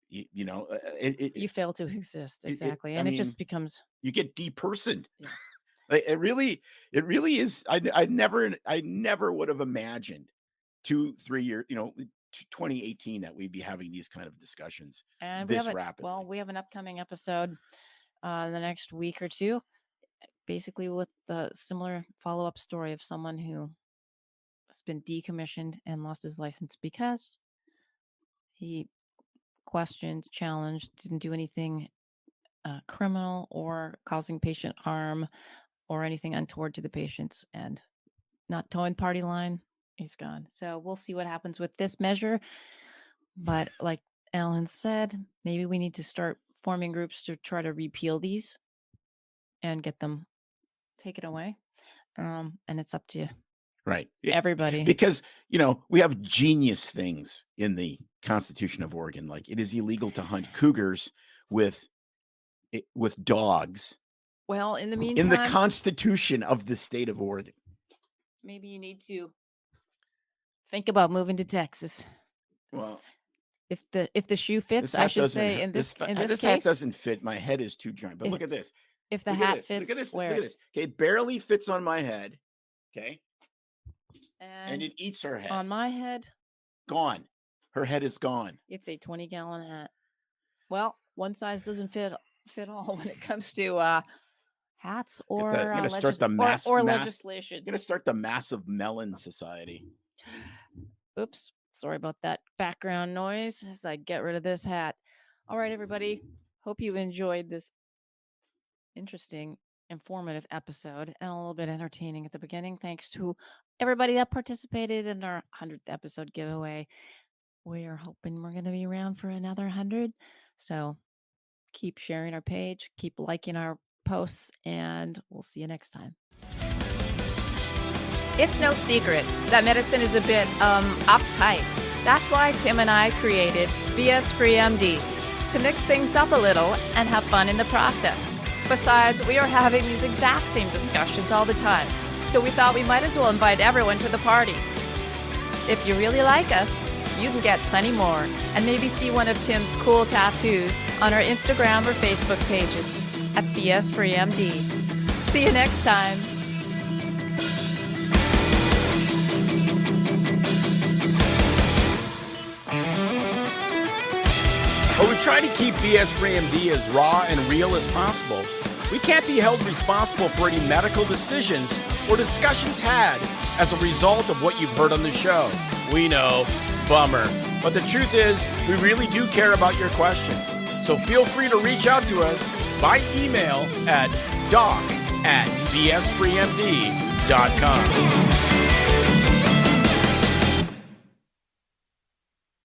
you fail to exist. Exactly. It just becomes, you get depersoned. Yeah. It really is. I never would have imagined 2-3 years, 2018, that we'd be having these kind of discussions and rapidly. Well, we have an upcoming episode in the next week or two, basically with the similar follow-up story of someone who has been decommissioned and lost his license because he questioned, challenged, didn't do anything criminal or causing patient harm or anything untoward to the patients, and not towing party line. He's gone. So we'll see what happens with this measure. But like Alan said, maybe we need to start forming groups to try to repeal these and get them taken away. And it's up to everybody. Because, we have genius things in the Constitution of Oregon. Like, it is illegal to hunt cougars with dogs. Well, in the meantime, in the Constitution of the state of Oregon, maybe you need to think about moving to Texas. Well, if the shoe fits, I should say, in this case, hat doesn't fit. My head is too giant. But look at this. If the hat fits, look at this. Okay, it barely fits on my head. Okay, and it eats her head. On my head, gone. Her head is gone. It's a 20-gallon hat. Well, one size doesn't fit all when it comes to hats or legislation. You're gonna start the massive melon society. Oops, sorry about that background noise as I get rid of this hat. All right, everybody. Hope you enjoyed this interesting, informative episode and a little bit entertaining at the beginning. Thanks to everybody that participated in our 100th episode giveaway. We are hoping we're going to be around for another 100. So keep sharing our page, keep liking our posts, and we'll see you next time. It's no secret that medicine is a bit uptight. That's why Tim and I created BS Free MD, to mix things up a little and have fun in the process. Besides, we are having these exact same discussions all the time, so we thought we might as well invite everyone to the party. If you really like us, you can get plenty more and maybe see one of Tim's cool tattoos on our Instagram or Facebook pages at BS Free MD. See you next time. Well, we try to keep BS Free MD as raw and real as possible. We can't be held responsible for any medical decisions or discussions had as a result of what you've heard on the show. We know, bummer. But the truth is, we really do care about your questions. So feel free to reach out to us by email at doc@bsfreemd.com.